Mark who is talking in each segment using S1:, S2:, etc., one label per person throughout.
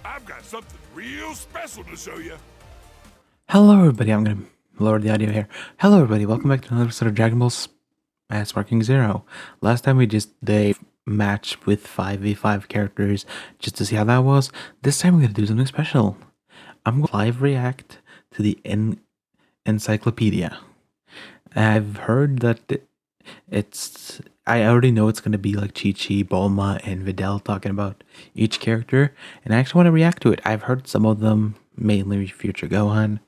S1: I've got something real special to show you.
S2: Hello everybody, I'm gonna lower the audio here. Hello everybody, welcome back to another episode of Dragon Ball Sparking Zero. Last time we just did a match with 5v5 characters just to see how that was. This time we're gonna do something special. I'm gonna live react to the Encyclopedia. I've heard that I already know it's gonna be like Chi-Chi, Bulma, and Videl talking about each character, and I actually want to react to it. I've heard some of them, mainly Future Gohan.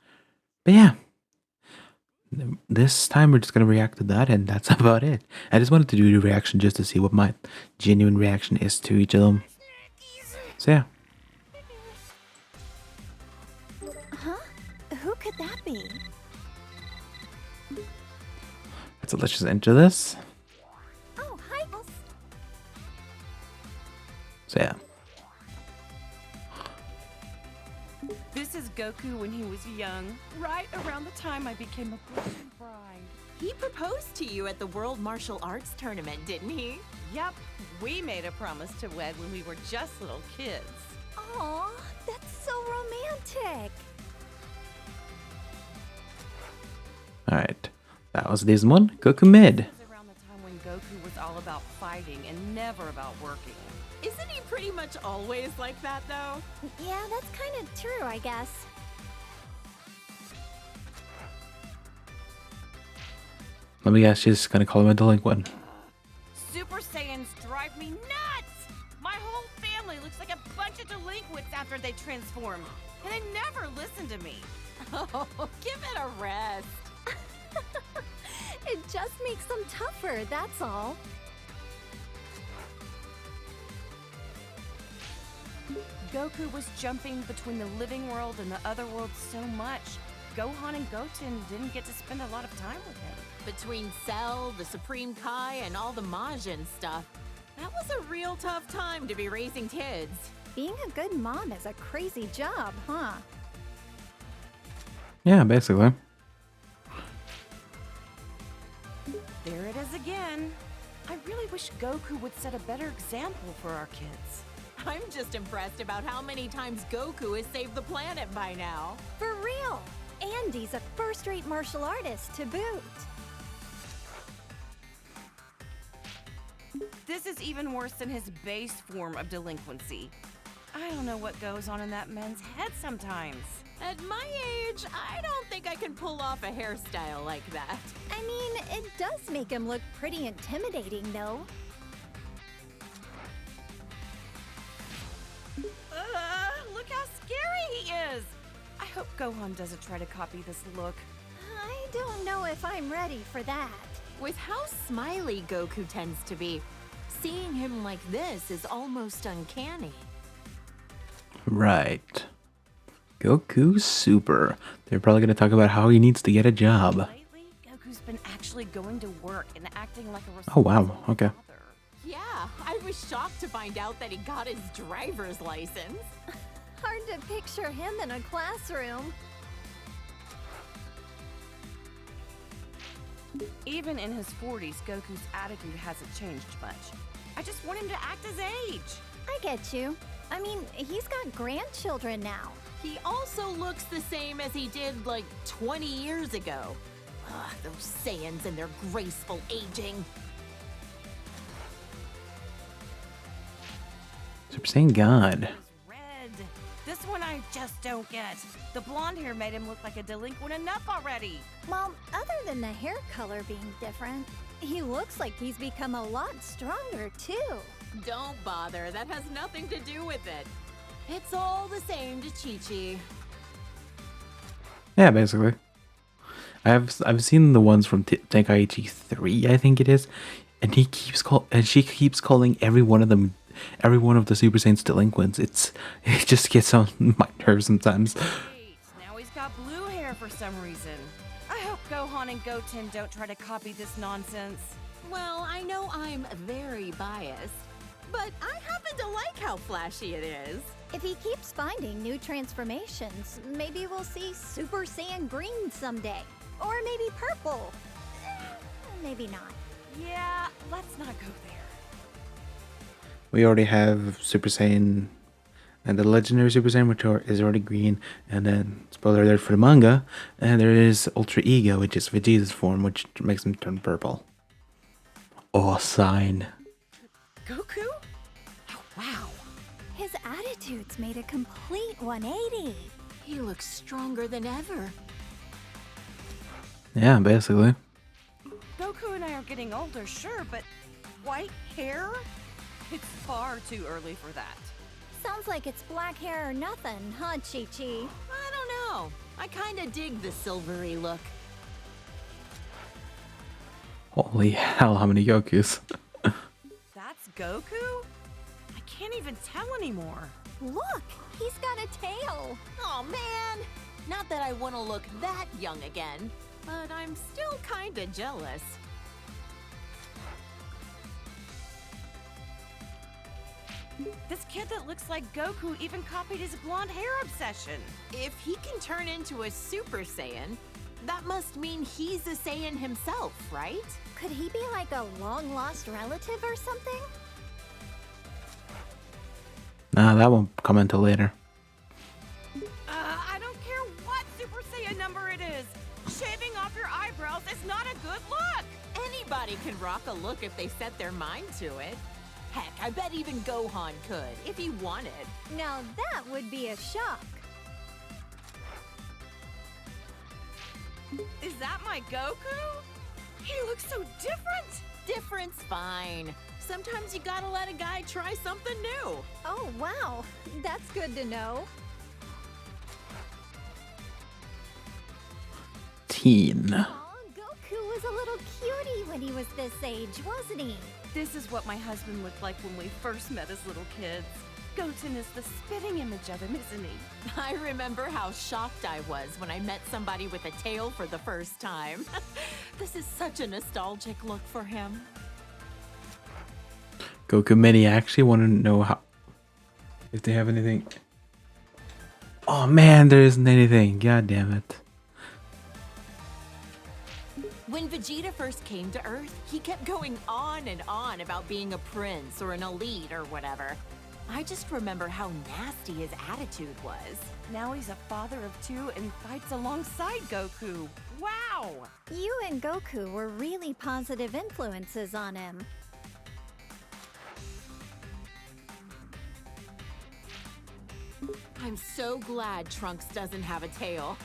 S2: But yeah, this time we're just gonna react to that, and that's about it. I just wanted to do the reaction just to see what my genuine reaction is to each of them. So yeah,
S3: Huh? Who could that be?
S2: let's just enter this.
S3: Oh, hi.
S2: So yeah,
S4: This is Goku when he was young, right around the time I became a Christian bride.
S5: He proposed to you at the World Martial Arts Tournament, didn't he?
S4: Yep, we made a promise to wed when we were just little kids.
S3: Aw, that's so romantic.
S2: all right, that was this one. Goku mid.
S4: This was around the time when Goku was all about fighting and never about working.
S5: Isn't he pretty much always like that, though?
S3: Yeah, that's kind of true, I guess.
S2: Let me guess, she's gonna call him a delinquent.
S4: Super Saiyans drive me nuts! My whole family looks like a bunch of delinquents after they transform, and they never listen to me.
S5: Oh, give it a rest.
S3: It just makes them tougher, that's all.
S4: Goku was jumping between the living world and the other world so much, Gohan and Goten didn't get to spend a lot of time with him.
S5: Between Cell, the Supreme Kai, and all the Majin stuff, that was a real tough time to be raising kids.
S3: Being a good mom is a crazy job, huh?
S2: Yeah, basically.
S4: There it is again. I really wish Goku would set a better example for our kids.
S5: I'm just impressed about how many times Goku has saved the planet by now.
S3: For real. And he's a first-rate martial artist to boot.
S4: This is even worse than his base form of delinquency. I don't know what goes on in that man's head sometimes.
S5: At my age, I don't think I can pull off a hairstyle like that.
S3: I mean, it does make him look pretty intimidating, though.
S4: Look how scary he is! I hope Gohan doesn't try to copy this look.
S3: I don't know if I'm ready for that.
S5: With how smiley Goku tends to be, seeing him like this is almost uncanny.
S2: Right. Goku Super. They're probably gonna talk about how he needs to get a job.
S4: Lately, Goku's been actually going to work and acting like a
S2: Oh wow,
S4: responsible
S2: okay.
S4: father.
S5: Yeah, I was shocked to find out that he got his driver's license.
S3: Hard to picture him in a classroom.
S4: Even in his 40s, Goku's attitude hasn't changed much. I just want him to act his age.
S3: I get you. I mean, he's got grandchildren now.
S5: He also looks the same as he did like 20 years ago. Ugh, those Saiyans and their graceful aging.
S2: Super Saiyan God.
S4: He's red. This one I just don't get. The blonde hair made him look like a delinquent enough already.
S3: Well, other than the hair color being different, he looks like he's become a lot stronger, too.
S5: Don't bother, that has nothing to do with it. It's all the same to Chi-Chi.
S2: Yeah, basically. I've seen the ones from Tenkaichi 3, I think it is, and she keeps calling every one of the Super Saiyans delinquents. It just gets on my nerves sometimes.
S4: Wait, now he's got blue hair for some reason. I hope Gohan and Goten don't try to copy this nonsense.
S5: Well, I know I'm very biased, but I happen to like how flashy it is.
S3: If he keeps finding new transformations, maybe we'll see Super Saiyan Green someday. Or maybe purple. Maybe not.
S4: Yeah, let's not go there.
S2: We already have Super Saiyan And the legendary Super Saiyan which is already green, and then spoiler alert for the manga, and there is Ultra Ego, which is Vegeta's form, which makes him turn purple. Oh, sign.
S4: Goku? Oh, wow.
S3: His attitude's made a complete 180.
S5: He looks stronger than ever.
S2: Yeah, basically.
S4: Goku and I are getting older, sure, but white hair? It's far too early for that.
S3: Sounds like it's black hair or nothing, huh, Chi-Chi?
S5: I don't know. I kinda dig the silvery look.
S2: Holy hell, how many Gokus?
S4: That's Goku? I can't even tell anymore.
S3: Look, he's got a tail.
S5: Oh man! Not that I want to look that young again, but I'm still kinda jealous.
S4: This kid that looks like Goku even copied his blonde hair obsession.
S5: If he can turn into a Super Saiyan, that must mean he's a Saiyan himself, right?
S3: Could he be like a long-lost relative or something?
S2: Nah, that won't come until later.
S4: I don't care what Super Saiyan number it is. Shaving off your eyebrows is not a good look.
S5: Anybody can rock a look if they set their mind to it. Heck, I bet even Gohan could, if he wanted.
S3: Now that would be a shock.
S4: Is that my Goku? He looks so different.
S5: Different's fine. Sometimes you gotta let a guy try something new.
S3: Oh, wow. That's good to know.
S2: Teen.
S3: Aw, Goku was a little cutie when he was this age, wasn't he?
S4: This is what my husband looked like when we first met as little kids. Goten is the spitting image of him, isn't he?
S5: I remember how shocked I was when I met somebody with a tail for the first time. This is such a nostalgic look for him.
S2: Goku Mini, I actually want to know how, if they have anything. Oh man, there isn't anything. God damn it.
S5: When Vegeta first came to Earth, he kept going on and on about being a prince or an elite or whatever. I just remember how nasty his attitude was.
S4: Now he's a father of two and fights alongside Goku. Wow!
S3: You and Goku were really positive influences on him.
S5: I'm so glad Trunks doesn't have a tail.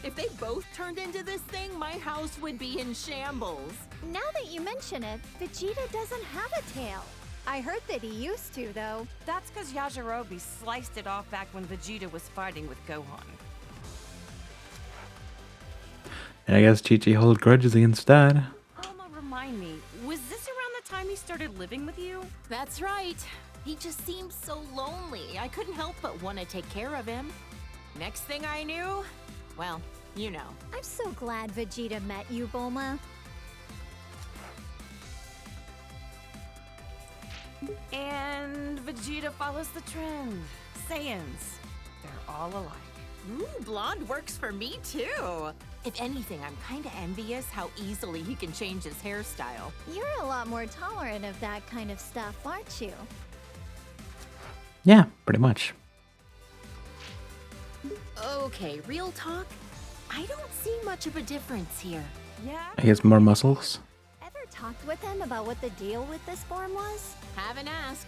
S5: If they both turned into this thing, my house would be in shambles.
S3: Now that you mention it, Vegeta doesn't have a tail. I heard that he used to, though.
S4: That's because Yajirobe sliced it off back when Vegeta was fighting with Gohan.
S2: And I guess Chi-Chi holds grudges against Dad.
S4: Alma, remind me, was this around the time he started living with you?
S5: That's right. He just seemed so lonely. I couldn't help but want to take care of him. Next thing I knew, well, you know.
S3: I'm so glad Vegeta met you, Bulma.
S4: And Vegeta follows the trend. Saiyans, they're all alike.
S5: Ooh, blonde works for me too. If anything, I'm kind of envious how easily he can change his hairstyle.
S3: You're a lot more tolerant of that kind of stuff, aren't you?
S2: Yeah, pretty much.
S5: Okay, real talk. I don't see much of a difference here.
S4: Yeah?
S2: I guess more muscles.
S3: Ever talked with him about what the deal with this form was?
S5: Haven't asked.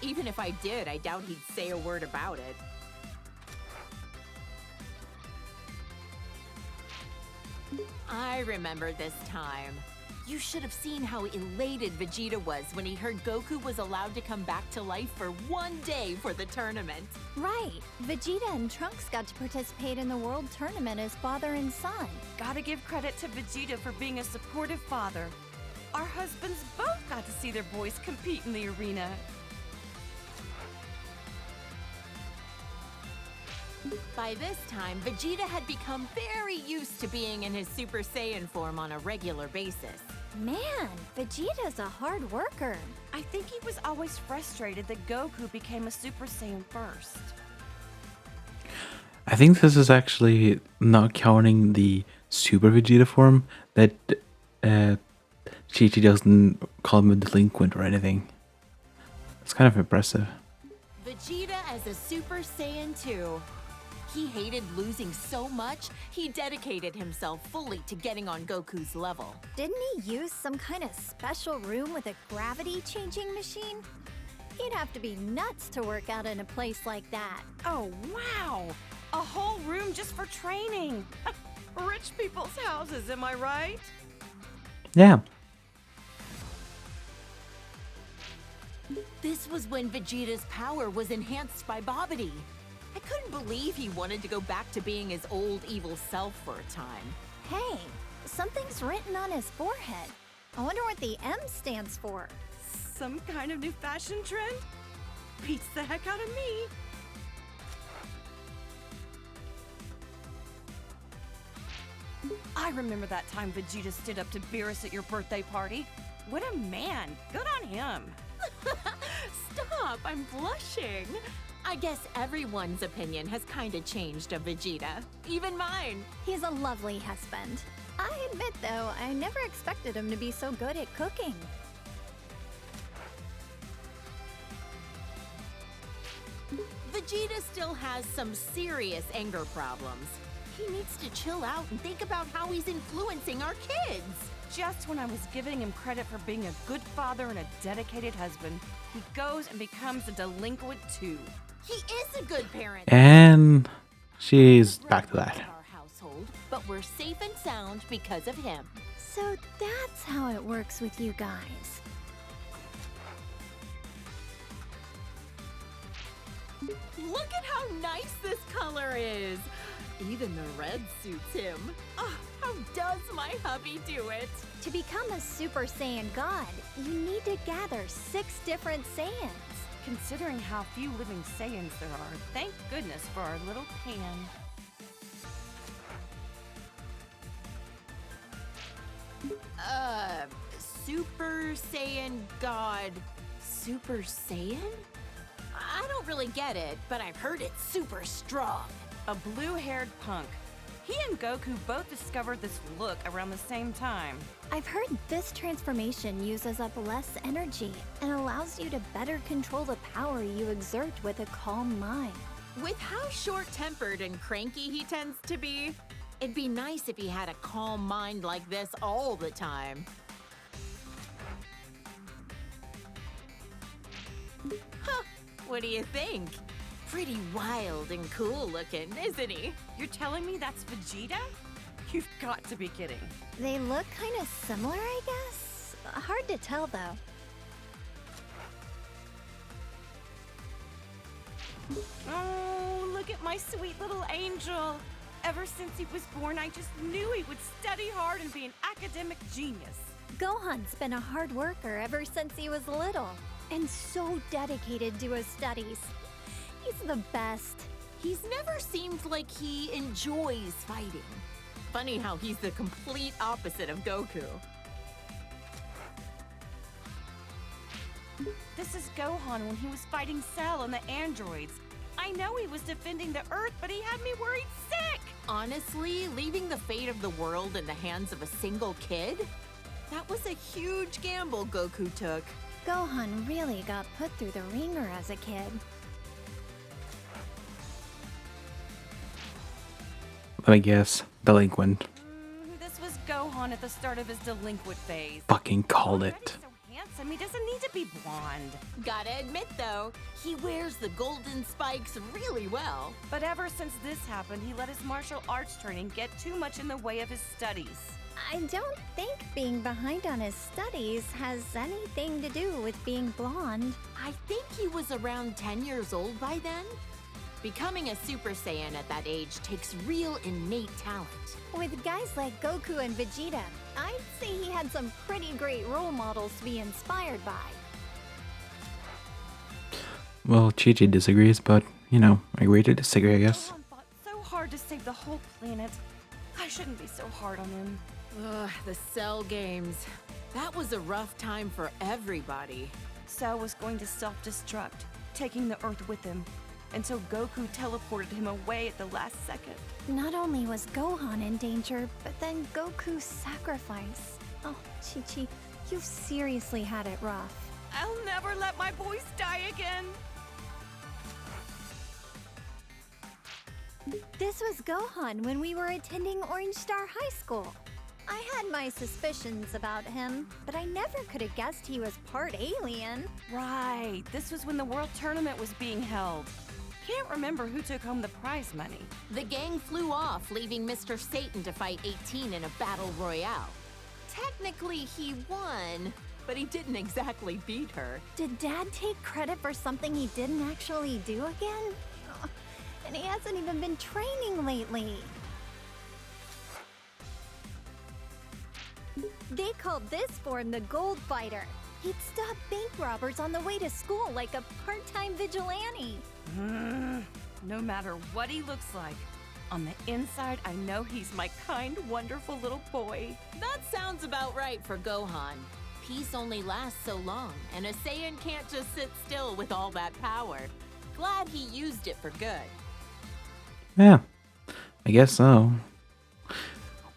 S5: Even if I did, I doubt he'd say a word about it. I remember this time. You should have seen how elated Vegeta was when he heard Goku was allowed to come back to life for one day for the tournament.
S3: Right. Vegeta and Trunks got to participate in the world tournament as father and son.
S4: Gotta give credit to Vegeta for being a supportive father. Our husbands both got to see their boys compete in the arena.
S5: By this time, Vegeta had become very used to being in his Super Saiyan form on a regular basis.
S3: Man, Vegeta's a hard worker.
S4: I think he was always frustrated that Goku became a Super Saiyan first.
S2: I think this is actually not counting the Super Vegeta form that Chi-Chi doesn't call him a delinquent or anything. It's kind of impressive.
S5: Vegeta as a Super Saiyan 2. He hated losing so much, he dedicated himself fully to getting on Goku's level.
S3: Didn't he use some kind of special room with a gravity-changing machine? He'd have to be nuts to work out in a place like that.
S4: Oh, wow! A whole room just for training. Rich people's houses, am I right?
S2: Yeah.
S5: This was when Vegeta's power was enhanced by Bobbity. I couldn't believe he wanted to go back to being his old evil self for a time.
S3: Hey, something's written on his forehead. I wonder what the M stands for.
S4: Some kind of new fashion trend? Beats the heck out of me. I remember that time Vegeta stood up to Beerus at your birthday party. What a man. Good on him.
S5: Stop, I'm blushing. I guess everyone's opinion has kinda changed of Vegeta. Even mine.
S3: He's a lovely husband. I admit, though, I never expected him to be so good at cooking.
S5: Vegeta still has some serious anger problems. He needs to chill out and think about how he's influencing our kids.
S4: Just when I was giving him credit for being a good father and a dedicated husband, he goes and becomes a delinquent too.
S5: He is a good parent.
S2: And she's back to that.
S5: Our household, but we're safe and sound because of him.
S3: So that's how it works with you guys.
S5: Look at how nice this color is. Even the red suits him. Oh, how does my hubby do it?
S3: To become a Super Saiyan God, you need to gather 6 different Saiyans.
S4: Considering how few living Saiyans there are, thank goodness for our little Pan.
S5: Super Saiyan God. Super Saiyan? I don't really get it, but I've heard it's super strong.
S4: A blue-haired punk. He and Goku both discovered this look around the same time.
S3: I've heard this transformation uses up less energy and allows you to better control the power you exert with a calm mind.
S5: With how short-tempered and cranky he tends to be, it'd be nice if he had a calm mind like this all the time. Huh, what do you think? Pretty wild and cool looking, isn't he?
S4: You're telling me that's Vegeta? You've got to be kidding.
S3: They look kind of similar, I guess? Hard to tell, though.
S4: Oh, look at my sweet little angel. Ever since he was born, I just knew he would study hard and be an academic genius.
S3: Gohan's been a hard worker ever since he was little, and so dedicated to his studies. He's the best.
S5: He's never seemed like he enjoys fighting. Funny how he's the complete opposite of Goku.
S4: This is Gohan when he was fighting Cell and the androids. I know he was defending the Earth, but he had me worried sick!
S5: Honestly, leaving the fate of the world in the hands of a single kid? That was a huge gamble Goku took.
S3: Gohan really got put through the ringer as a kid.
S2: Let me guess. Delinquent.
S4: This was Gohan at the start of his delinquent phase.
S2: Fucking called
S4: Already
S2: it.
S4: so handsome, he doesn't need to be blonde.
S5: Gotta admit though, he wears the golden spikes really well.
S4: But ever since this happened, he let his martial arts training get too much in the way of his studies.
S3: I don't think being behind on his studies has anything to do with being blonde.
S5: I think he was around 10 years old by then. Becoming a Super Saiyan at that age takes real innate talent.
S3: With guys like Goku and Vegeta, I'd say he had some pretty great role models to be inspired by.
S2: Well, Chi-Chi disagrees, but, you know, agree to disagree, I guess.
S4: Gohan fought so hard to save the whole planet. I shouldn't be so hard on him.
S5: Ugh, the Cell games. That was a rough time for everybody.
S4: Cell was going to self-destruct, taking the Earth with him, until Goku teleported him away at the last second.
S3: Not only was Gohan in danger, but then Goku's sacrifice. Oh, Chi-Chi, you've seriously had it rough.
S4: I'll never let my boys die again.
S3: This was Gohan when we were attending Orange Star High School. I had my suspicions about him, but I never could have guessed he was part alien.
S4: Right, this was when the World Tournament was being held. Can't remember who took home the prize money.
S5: The gang flew off, leaving Mr. Satan to fight 18 in a battle royale. Technically, he won, but he didn't exactly beat her.
S3: Did Dad take credit for something he didn't actually do again? Ugh, and he hasn't even been training lately. They called this form the Gold Fighter. He'd stop bank robbers on the way to school like a part-time vigilante.
S4: No matter what he looks like, on the inside, I know he's my kind, wonderful little boy.
S5: That sounds about right for Gohan. Peace only lasts so long, and a Saiyan can't just sit still with all that power. Glad he used it for good.
S2: Yeah, I guess so.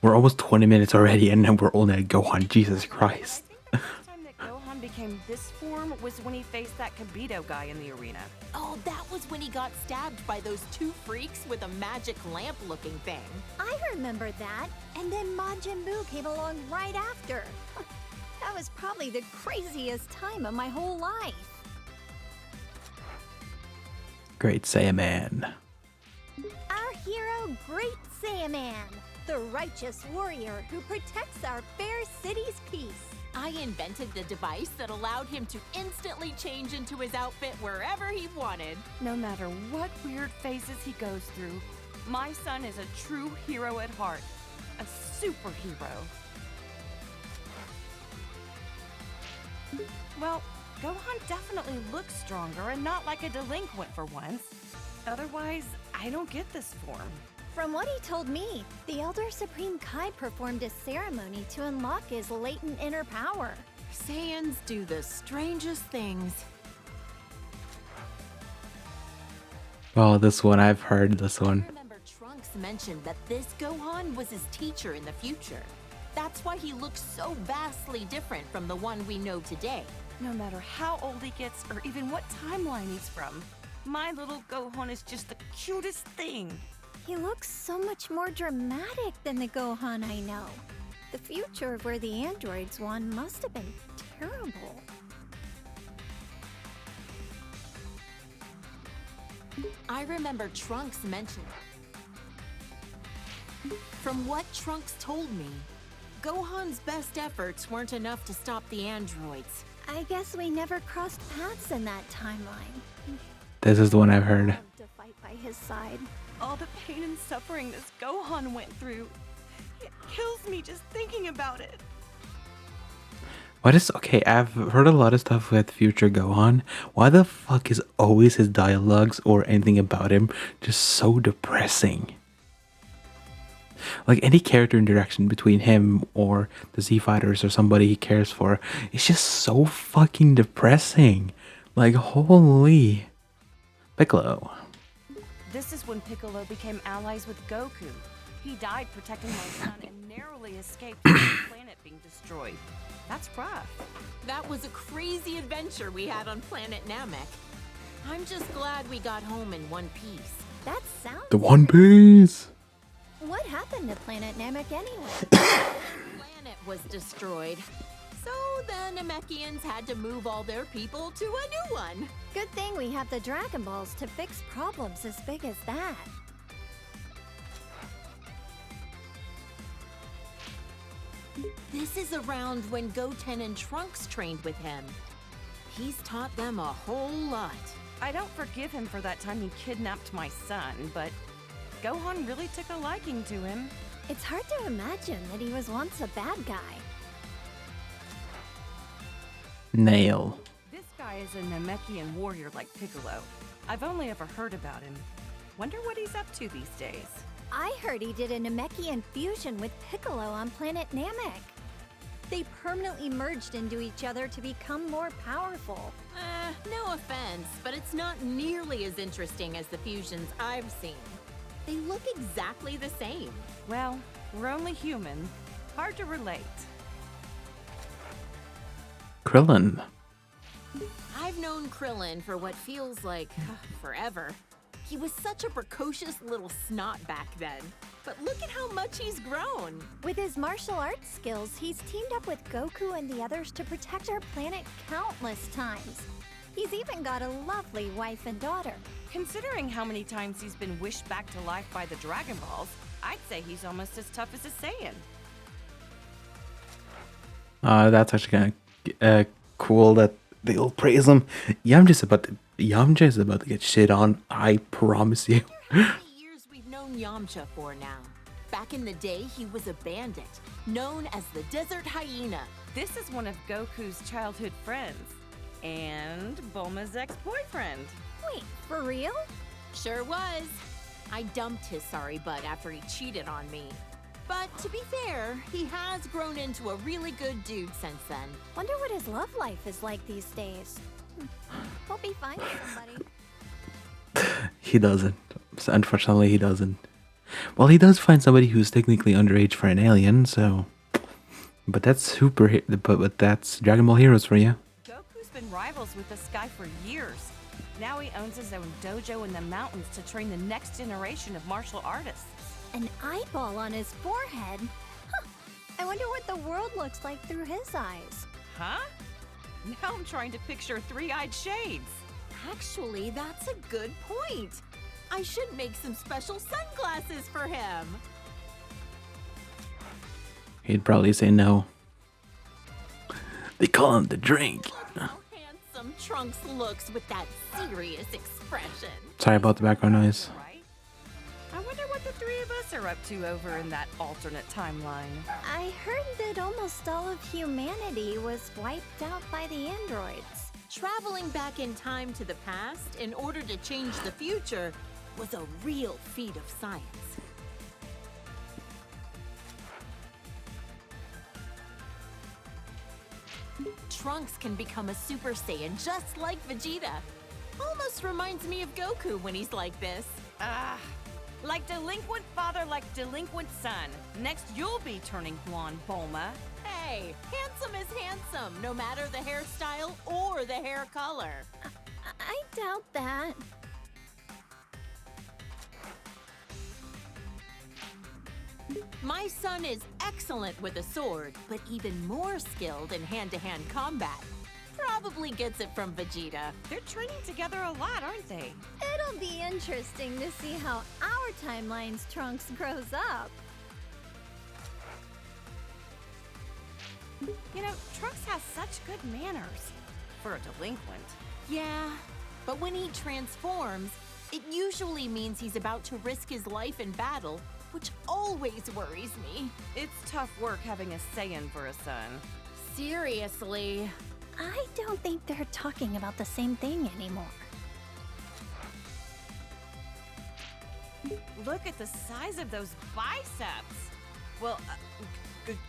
S2: We're almost 20 minutes already, and then we're only at Gohan. Jesus Christ.
S4: I think the first time that Gohan became this form was when he faced that Kibito guy in the arena.
S5: Oh, that was when he got stabbed by those two freaks with a magic lamp-looking thing.
S3: I remember that, and then Majin Buu came along right after. That was probably the craziest time of my whole life.
S2: Great Saiyaman.
S3: Our hero, Great Saiyaman, the righteous warrior who protects our fair city's peace.
S5: I invented the device that allowed him to instantly change into his outfit wherever he wanted.
S4: No matter what weird phases he goes through, my son is a true hero at heart. A superhero. Well, Gohan definitely looks stronger and not like a delinquent for once. Otherwise, I don't get this form.
S3: From what he told me, the Elder Supreme Kai performed a ceremony to unlock his latent inner power.
S5: Saiyans do the strangest things.
S2: Oh, this one, I've heard this
S5: I
S2: one.
S5: remember Trunks mentioned that this Gohan was his teacher in the future. That's why he looks so vastly different from the one we know today.
S4: No matter how old he gets or even what timeline he's from, my little Gohan is just the cutest thing.
S3: He looks so much more dramatic than the Gohan I know. The future where the androids won must have been terrible.
S5: I remember Trunks mentioned. From what Trunks told me, Gohan's best efforts weren't enough to stop the androids.
S3: I guess we never crossed paths in that timeline.
S2: This is the one I've heard.
S3: I'd love to fight by his side.
S4: All the pain and suffering this Gohan went through. It kills me just thinking about it.
S2: What is okay? I've heard a lot of stuff with future Gohan. Why the fuck is always his dialogues or anything about him just so depressing? Like any character interaction between him or the Z Fighters or somebody he cares for, it's just so fucking depressing. Like holy. Piccolo.
S4: This is when Piccolo became allies with Goku. He died protecting my son and narrowly escaped from the planet being destroyed. That's rough.
S5: That was a crazy adventure we had on planet Namek. I'm just glad we got home in one piece.
S3: That sounds...
S2: The One Piece.
S3: What happened to Planet Namek anyway?
S5: The planet was destroyed. So the Namekians had to move all their people to a new one.
S3: Good thing we have the Dragon Balls to fix problems as big as that.
S5: This is around when Goten and Trunks trained with him. He's taught them a whole lot.
S4: I don't forgive him for that time he kidnapped my son, but Gohan really took a liking to him.
S3: It's hard to imagine that he was once a bad guy.
S2: Nail.
S4: This guy is a Namekian warrior like Piccolo. I've only ever heard about him. Wonder what he's up to these days.
S3: I heard he did a Namekian fusion with Piccolo on planet Namek. They permanently merged into each other to become more powerful.
S5: No offense, but it's not nearly as interesting as the fusions I've seen. They look exactly the same.
S4: Well, we're only human. Hard to relate.
S2: Krillin.
S5: I've known Krillin for what feels like forever. He was such a precocious little snot back then. But look at how much he's grown.
S3: With his martial arts skills, he's teamed up with Goku and the others to protect our planet countless times. He's even got a lovely wife and daughter.
S4: Considering how many times he's been wished back to life by the Dragon Balls, I'd say he's almost as tough as a Saiyan.
S2: That's actually kind of cool that they'll praise him. Yamcha is about to get shit on. I promise you.
S5: How many years we've known Yamcha for now? Back in the day, he was a bandit, known as the Desert Hyena.
S4: This is one of Goku's childhood friends. And Bulma's ex-boyfriend.
S3: Wait, for real?
S5: Sure was. I dumped his sorry butt after he cheated on me. But to be fair, he has grown into a really good dude since then.
S3: Wonder what his love life is like these days. Hope he finds somebody.
S2: He doesn't. Unfortunately, he doesn't. Well, he does find somebody who's technically underage for an alien, so... But that's but that's Dragon Ball Heroes for you.
S4: Goku's been rivals with this guy for years. Now he owns his own dojo in the mountains to train the next generation of martial artists.
S3: An eyeball on his forehead? Huh. I wonder what the world looks like through his eyes.
S4: Huh? Now I'm trying to picture three-eyed shades.
S5: Actually, that's a good point. I should make some special sunglasses for him.
S2: He'd probably say no. They call him the drink.
S5: How handsome Trunks looks with that serious expression.
S2: Sorry about the background noise.
S4: Right? I wonder what the three of us are up to over in that alternate timeline.
S3: I heard that almost all of humanity was wiped out by the androids.
S5: Traveling back in time to the past in order to change the future was a real feat of science. Trunks can become a Super Saiyan just like Vegeta. Almost reminds me of Goku when he's like this.
S4: Like delinquent father, like delinquent son. Next, you'll be turning blonde, Bulma.
S5: Hey, handsome is handsome, no matter the hairstyle or the hair color.
S3: I doubt that.
S5: My son is excellent with a sword, but even more skilled in hand-to-hand combat. Probably gets it from Vegeta.
S4: They're training together a lot, aren't they?
S3: It'll be interesting to see how our timeline's Trunks grows up.
S4: You know, Trunks has such good manners. For a delinquent.
S5: Yeah, but when he transforms, it usually means he's about to risk his life in battle, which always worries me.
S4: It's tough work having a Saiyan for a son.
S5: Seriously.
S3: I don't think they're talking about the same thing anymore.
S4: Look at the size of those biceps. Well,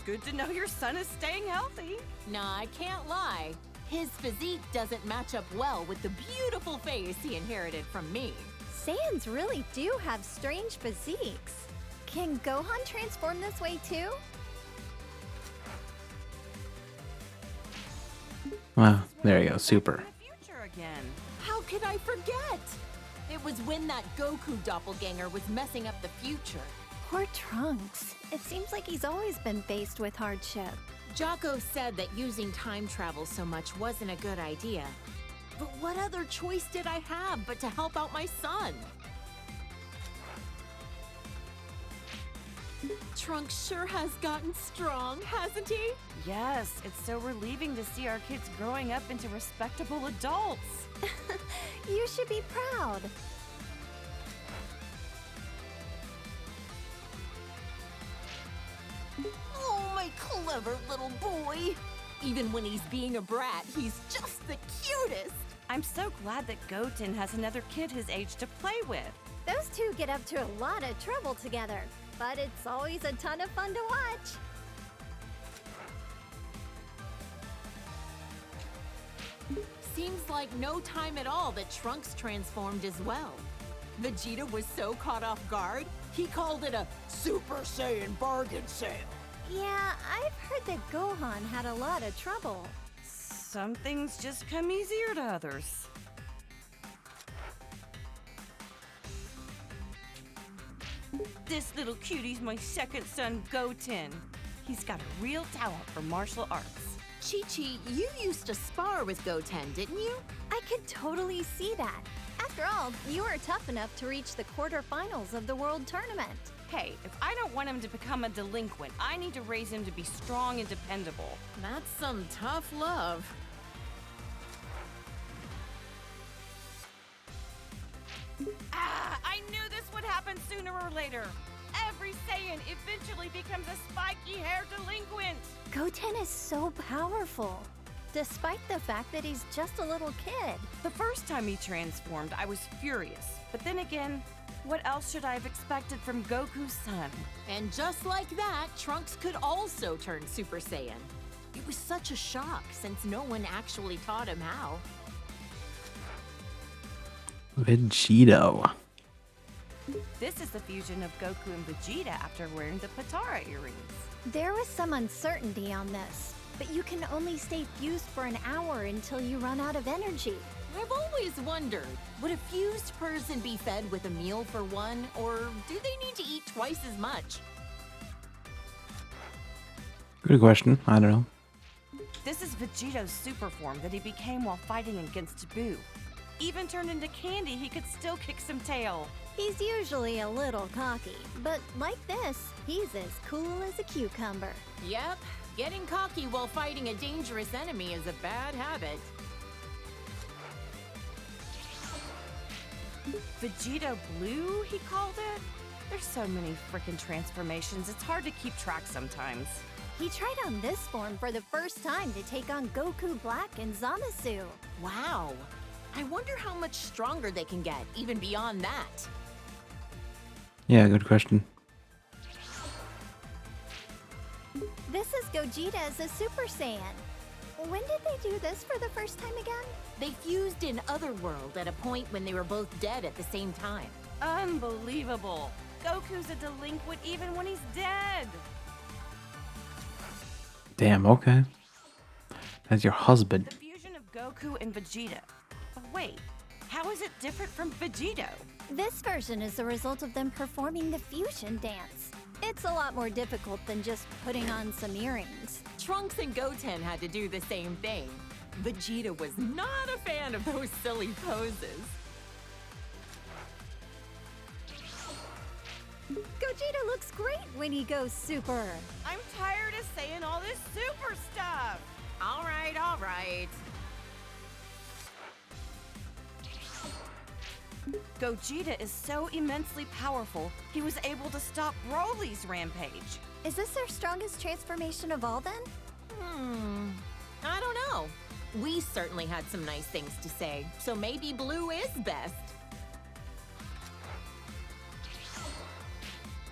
S4: good to know your son is staying healthy.
S5: Nah, I can't lie. His physique doesn't match up well with the beautiful face he inherited from me.
S3: Saiyans really do have strange physiques. Can Gohan transform this way too?
S2: Wow, there you go, super.
S4: In the future again.
S5: How could I forget? It was when that Goku doppelganger was messing up the future.
S3: Poor Trunks. It seems like he's always been faced with hardship.
S5: Jocko said that using time travel so much wasn't a good idea. But what other choice did I have but to help out my son? Trunks sure has gotten strong, hasn't he?
S4: Yes, it's so relieving to see our kids growing up into respectable adults.
S3: You should be proud.
S5: Oh, my clever little boy. Even when he's being a brat, he's just the cutest.
S4: I'm so glad that Goten has another kid his age to play with.
S3: Those two get up to a lot of trouble together, but it's always a ton of fun to watch.
S5: Seems like no time at all that Trunks transformed as well. Vegeta was so caught off guard, he called it a Super Saiyan bargain sale.
S3: Yeah, I've heard that Gohan had a lot of trouble.
S4: Some things just come easier to others. This little cutie's my second son, Goten. He's got a real talent for martial arts.
S5: Chi-Chi, you used to spar with Goten, didn't you?
S3: I could totally see that. After all, you are tough enough to reach the quarterfinals of the World Tournament.
S4: Hey, if I don't want him to become a delinquent, I need to raise him to be strong and dependable.
S5: That's some tough love.
S4: I knew this would happen sooner or later. Every Saiyan eventually becomes a spiky-haired delinquent.
S3: Goten is so powerful, despite the fact that he's just a little kid.
S4: The first time he transformed, I was furious. But then again, what else should I have expected from Goku's son?
S5: And just like that, Trunks could also turn Super Saiyan. It was such a shock since no one actually taught him how.
S2: Vegito.
S4: This is the fusion of Goku and Vegeta after wearing the Patara earrings.
S3: There was some uncertainty on this, but you can only stay fused for an hour until you run out of energy.
S5: I've always wondered, would a fused person be fed with a meal for one, or do they need to eat twice as much?
S2: Good question. I don't know.
S4: This is Vegito's super form that he became while fighting against Boo. Even turned into candy, he could still kick some tail.
S3: He's usually a little cocky, but like this, he's as cool as a cucumber.
S5: Yep, getting cocky while fighting a dangerous enemy is a bad habit.
S4: Vegeta Blue, he called it? There's so many frickin' transformations, it's hard to keep track sometimes.
S3: He tried on this form for the first time to take on Goku Black and Zamasu.
S5: Wow. I wonder how much stronger they can get, even beyond that.
S2: Yeah, good question.
S3: This is Gogeta as a Super Saiyan. When did they do this for the first time again?
S5: They fused in Otherworld at a point when they were both dead at the same time.
S4: Unbelievable. Goku's a delinquent even when he's dead.
S2: Damn, okay. That's your husband.
S4: The fusion of Goku and Vegeta. But wait, how is it different from Vegito?
S3: This version is the result of them performing the fusion dance. It's a lot more difficult than just putting on some earrings.
S5: Trunks and Goten had to do the same thing. Vegeta was not a fan of those silly poses.
S3: Gogeta looks great when he goes super.
S4: I'm tired of saying all this super stuff.
S5: All right.
S4: Gogeta is so immensely powerful, he was able to stop Broly's rampage.
S3: Is this their strongest transformation of all then?
S5: I don't know. We certainly had some nice things to say, so maybe Blue is best.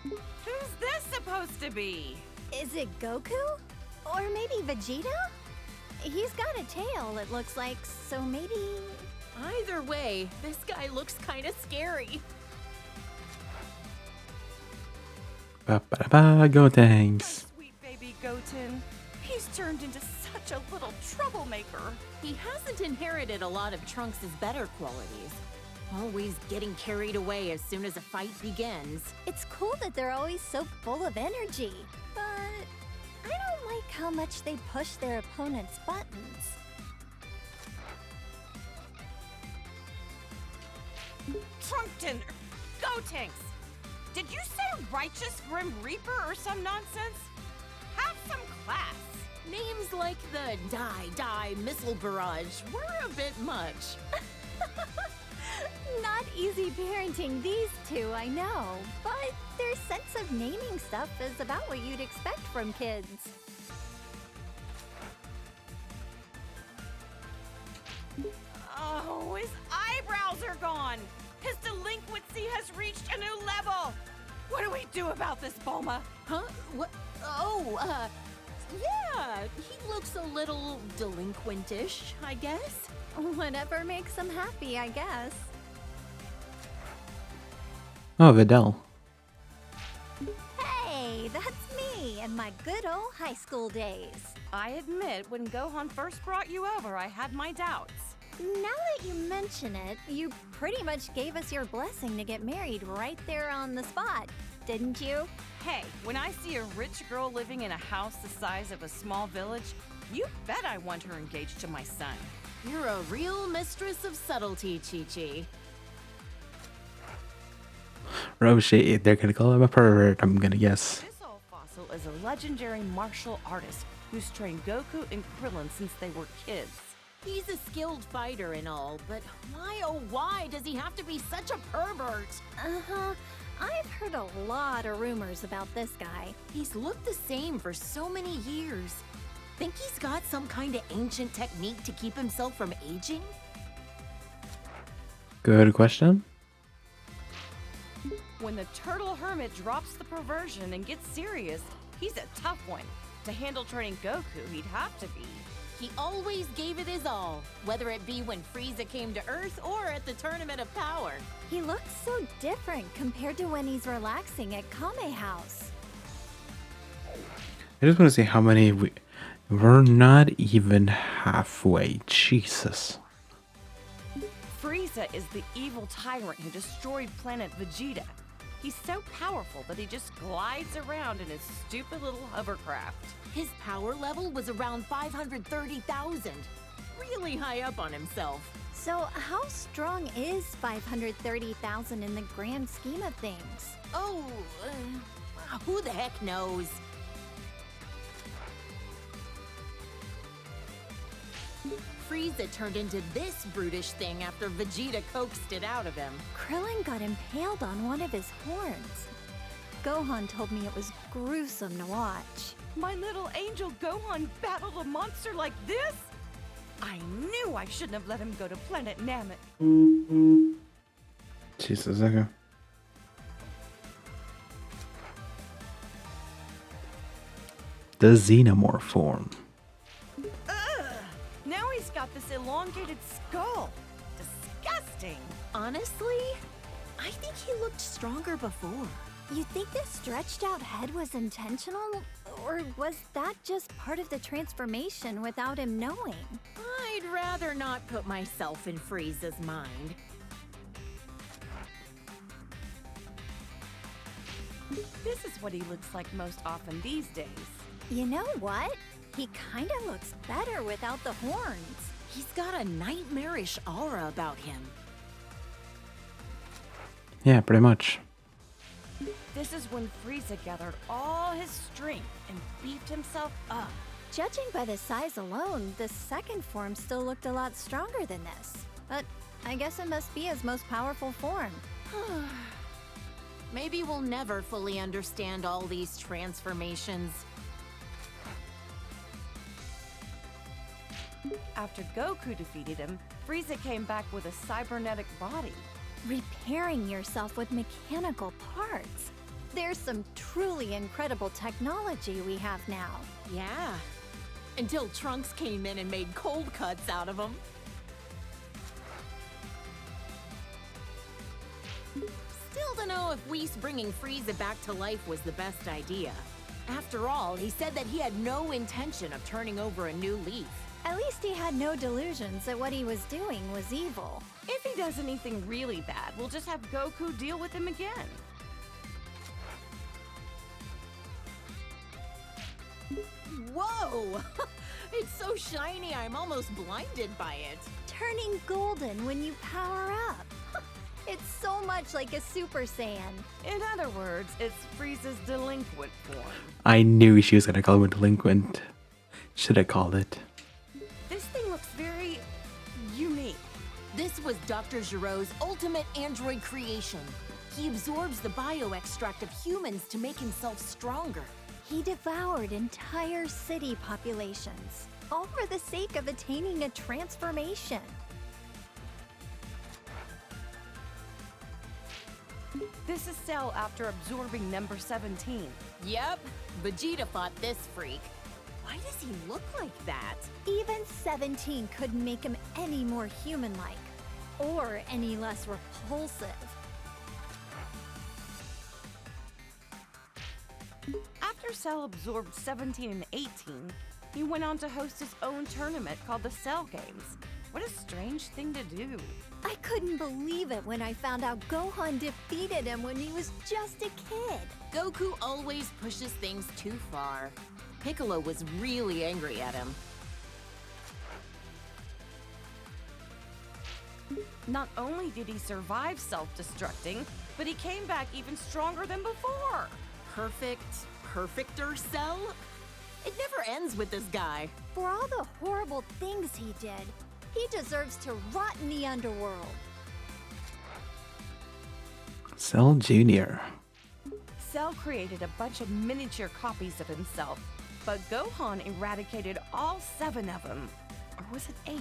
S4: Who's this supposed to be?
S3: Is it Goku? Or maybe Vegeta? He's got a tail, it looks like, so maybe...
S5: Either way, this guy looks kind of scary.
S2: Ba-ba-ba, go tanks.
S4: Sweet baby Goten. He's turned into such a little troublemaker.
S5: He hasn't inherited a lot of Trunks' better qualities. Always getting carried away as soon as a fight begins.
S3: It's cool that they're always so full of energy, but I don't like how much they push their opponent's buttons.
S4: Trunkton, Gotenks! Did you say Righteous Grim Reaper or some nonsense? Have some class.
S5: Names like the Die Missile Barrage were a bit much.
S3: Not easy parenting these two, I know, but their sense of naming stuff is about what you'd expect from kids.
S4: Oh, his eyebrows are gone. His delinquency has reached a new level. What do we do about this, Bulma?
S5: Huh? What? Oh, yeah, he looks a little delinquentish, I guess.
S3: Whatever makes them happy, I guess.
S2: Oh, Videl.
S3: Hey, that's me in my good old high school days.
S4: I admit, when Gohan first brought you over, I had my doubts.
S3: Now that you mention it, you pretty much gave us your blessing to get married right there on the spot. didn't you?
S4: Hey, when I see a rich girl living in a house the size of a small village, you bet I want her engaged to my son.
S5: You're a real mistress of subtlety, Chi-Chi.
S2: Roshi, they're gonna call him a pervert, I'm gonna guess.
S4: This old fossil is a legendary martial artist who's trained Goku and Krillin since they were kids.
S5: He's a skilled fighter and all, but why oh why does he have to be such a pervert?
S3: Uh-huh. I've heard a lot of rumors about this guy.
S5: He's looked the same for so many years. Think he's got some kind of ancient technique to keep himself from aging?
S2: Good question.
S4: When the turtle hermit drops the perversion and gets serious, he's a tough one. To handle training Goku, he'd have to be.
S5: He always gave it his all, whether it be when Frieza came to Earth or at the Tournament of Power.
S3: He looks so different compared to when he's relaxing at Kame House.
S2: I just want to see how many we're not even halfway. Jesus.
S4: Frieza is the evil tyrant who destroyed planet Vegeta. He's so powerful that he just glides around in his stupid little hovercraft.
S5: His power level was around 530,000. Really high up on himself.
S3: So how strong is 530,000 in the grand scheme of things?
S5: Oh, who the heck knows? Frieza turned into this brutish thing after Vegeta coaxed it out of him.
S3: Krillin got impaled on one of his horns. Gohan told me it was gruesome to watch.
S4: My little angel Gohan battled a monster like this? I knew I shouldn't have let him go to planet Namek.
S2: Jesus, okay. The Xenomorph form.
S4: Now he's got this elongated skull. Disgusting.
S5: Honestly, I think he looked stronger before.
S3: You think this stretched out head was intentional? Or was that just part of the transformation without him knowing?
S5: I'd rather not put myself in Frieza's mind.
S4: This is what he looks like most often these days.
S3: You know what? He kinda looks better without the horns.
S5: He's got a nightmarish aura about him.
S2: Yeah, pretty much.
S4: This is when Frieza gathered all his strength and beefed himself up.
S3: Judging by the size alone, the second form still looked a lot stronger than this. But I guess it must be his most powerful form.
S5: Maybe we'll never fully understand all these transformations.
S4: After Goku defeated him, Frieza came back with a cybernetic body.
S3: Repairing yourself with mechanical parts. There's some truly incredible technology we have now.
S5: Yeah. Until Trunks came in and made cold cuts out of him. Still don't know if Whis bringing Frieza back to life was the best idea. After all, he said that he had no intention of turning over a new leaf.
S3: At least he had no delusions that what he was doing was evil.
S4: If he does anything really bad, we'll just have Goku deal with him again.
S5: Whoa! It's so shiny, I'm almost blinded by it.
S3: Turning golden when you power up. It's so much like a Super Saiyan.
S4: In other words, it's Frieza's delinquent form.
S2: I knew she was gonna call him a delinquent. Should have called it.
S4: This thing looks very unique.
S5: This was Dr. Giro's ultimate android creation. He absorbs the bioextract of humans to make himself stronger.
S3: He devoured entire city populations, all for the sake of attaining a transformation.
S4: This is Cell after absorbing number 17.
S5: Yep, Vegeta fought this freak. Why does he look like that?
S3: Even 17 couldn't make him any more human-like, or any less repulsive.
S4: After Cell absorbed 17 and 18, he went on to host his own tournament called the Cell Games. What a strange thing to do.
S3: I couldn't believe it when I found out Gohan defeated him when he was just a kid.
S5: Goku always pushes things too far. Piccolo was really angry at him.
S4: Not only did he survive self-destructing, but he came back even stronger than before.
S5: Perfecter Cell? It never ends with this guy.
S3: For all the horrible things he did, he deserves to rot in the underworld.
S2: Cell Jr.
S4: Cell created a bunch of miniature copies of himself, but Gohan eradicated all 7 of them. Or was it 8?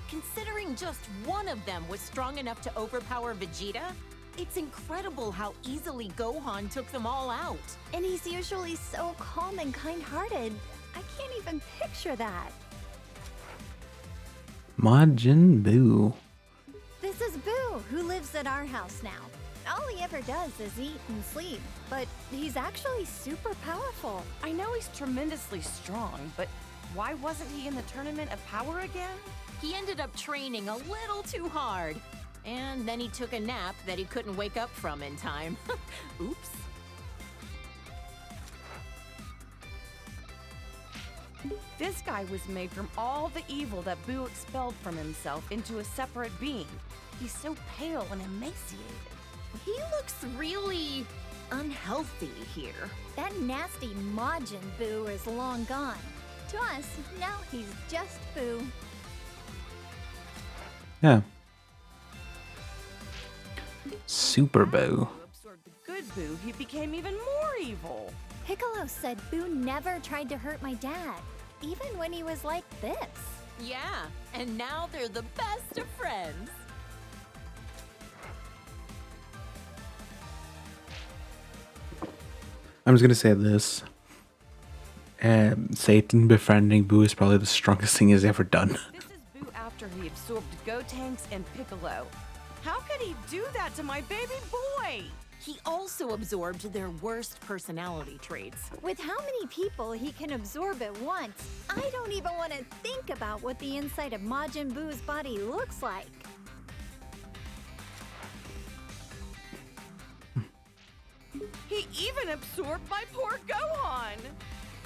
S5: Considering just one of them was strong enough to overpower Vegeta, it's incredible how easily Gohan took them all out.
S3: And he's usually so calm and kind-hearted. I can't even picture that.
S2: Majin Buu.
S3: This is Boo, who lives at our house now. All he ever does is eat and sleep, but he's actually super powerful.
S4: I know he's tremendously strong, but why wasn't he in the Tournament of Power again?
S5: He ended up training a little too hard. And then he took a nap that he couldn't wake up from in time. Oops.
S4: This guy was made from all the evil that Boo expelled from himself into a separate being. He's so pale and emaciated.
S5: He looks really unhealthy here.
S3: That nasty Majin Boo is long gone. To us, now he's just Boo.
S2: Yeah. Super Boo.
S4: Boo absorbed the good Boo, he became even more evil.
S3: Piccolo said Boo never tried to hurt my dad, even when he was like this.
S5: Yeah, and now they're the best of friends.
S2: I'm just gonna say this. Satan befriending Boo is probably the strongest thing he's ever done.
S4: This is Boo after he absorbed Gotenks and Piccolo. How could he do that to my baby boy?
S5: He also absorbed their worst personality traits.
S3: With how many people he can absorb at once, I don't even want to think about what the inside of Majin Buu's body looks like.
S4: He even absorbed my poor Gohan!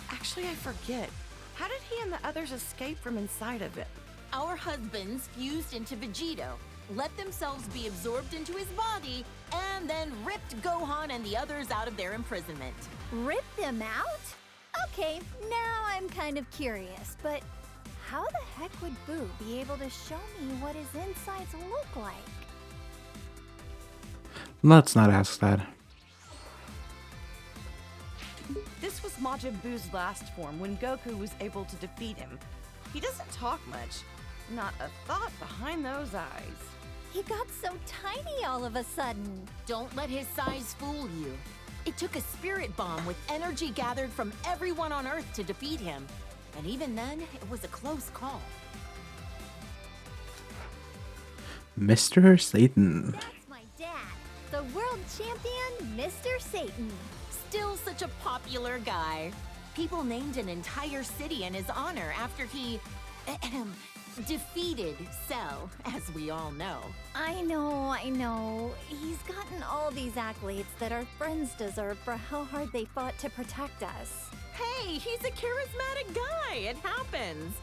S4: Actually, I forget. How did he and the others escape from inside of it?
S5: Our husbands fused into Vegito, let themselves be absorbed into his body, and then ripped Gohan and the others out of their imprisonment.
S3: Rip them out? Okay, now I'm kind of curious, but how the heck would Boo be able to show me what his insides look like?
S2: Let's not ask that.
S4: This was Majin Buu's last form when Goku was able to defeat him. He doesn't talk much. Not a thought behind those eyes.
S3: He got so tiny all of a sudden.
S5: Don't let his size fool you. It took a spirit bomb with energy gathered from everyone on Earth to defeat him. And even then, it was a close call.
S2: Mr. Satan.
S3: That's my dad, the world champion, Mr. Satan.
S5: Still such a popular guy. People named an entire city in his honor after he defeated Cell, as we all know.
S3: I know. He's gotten all these accolades that our friends deserve for how hard they fought to protect us.
S5: Hey, he's a charismatic guy. It happens.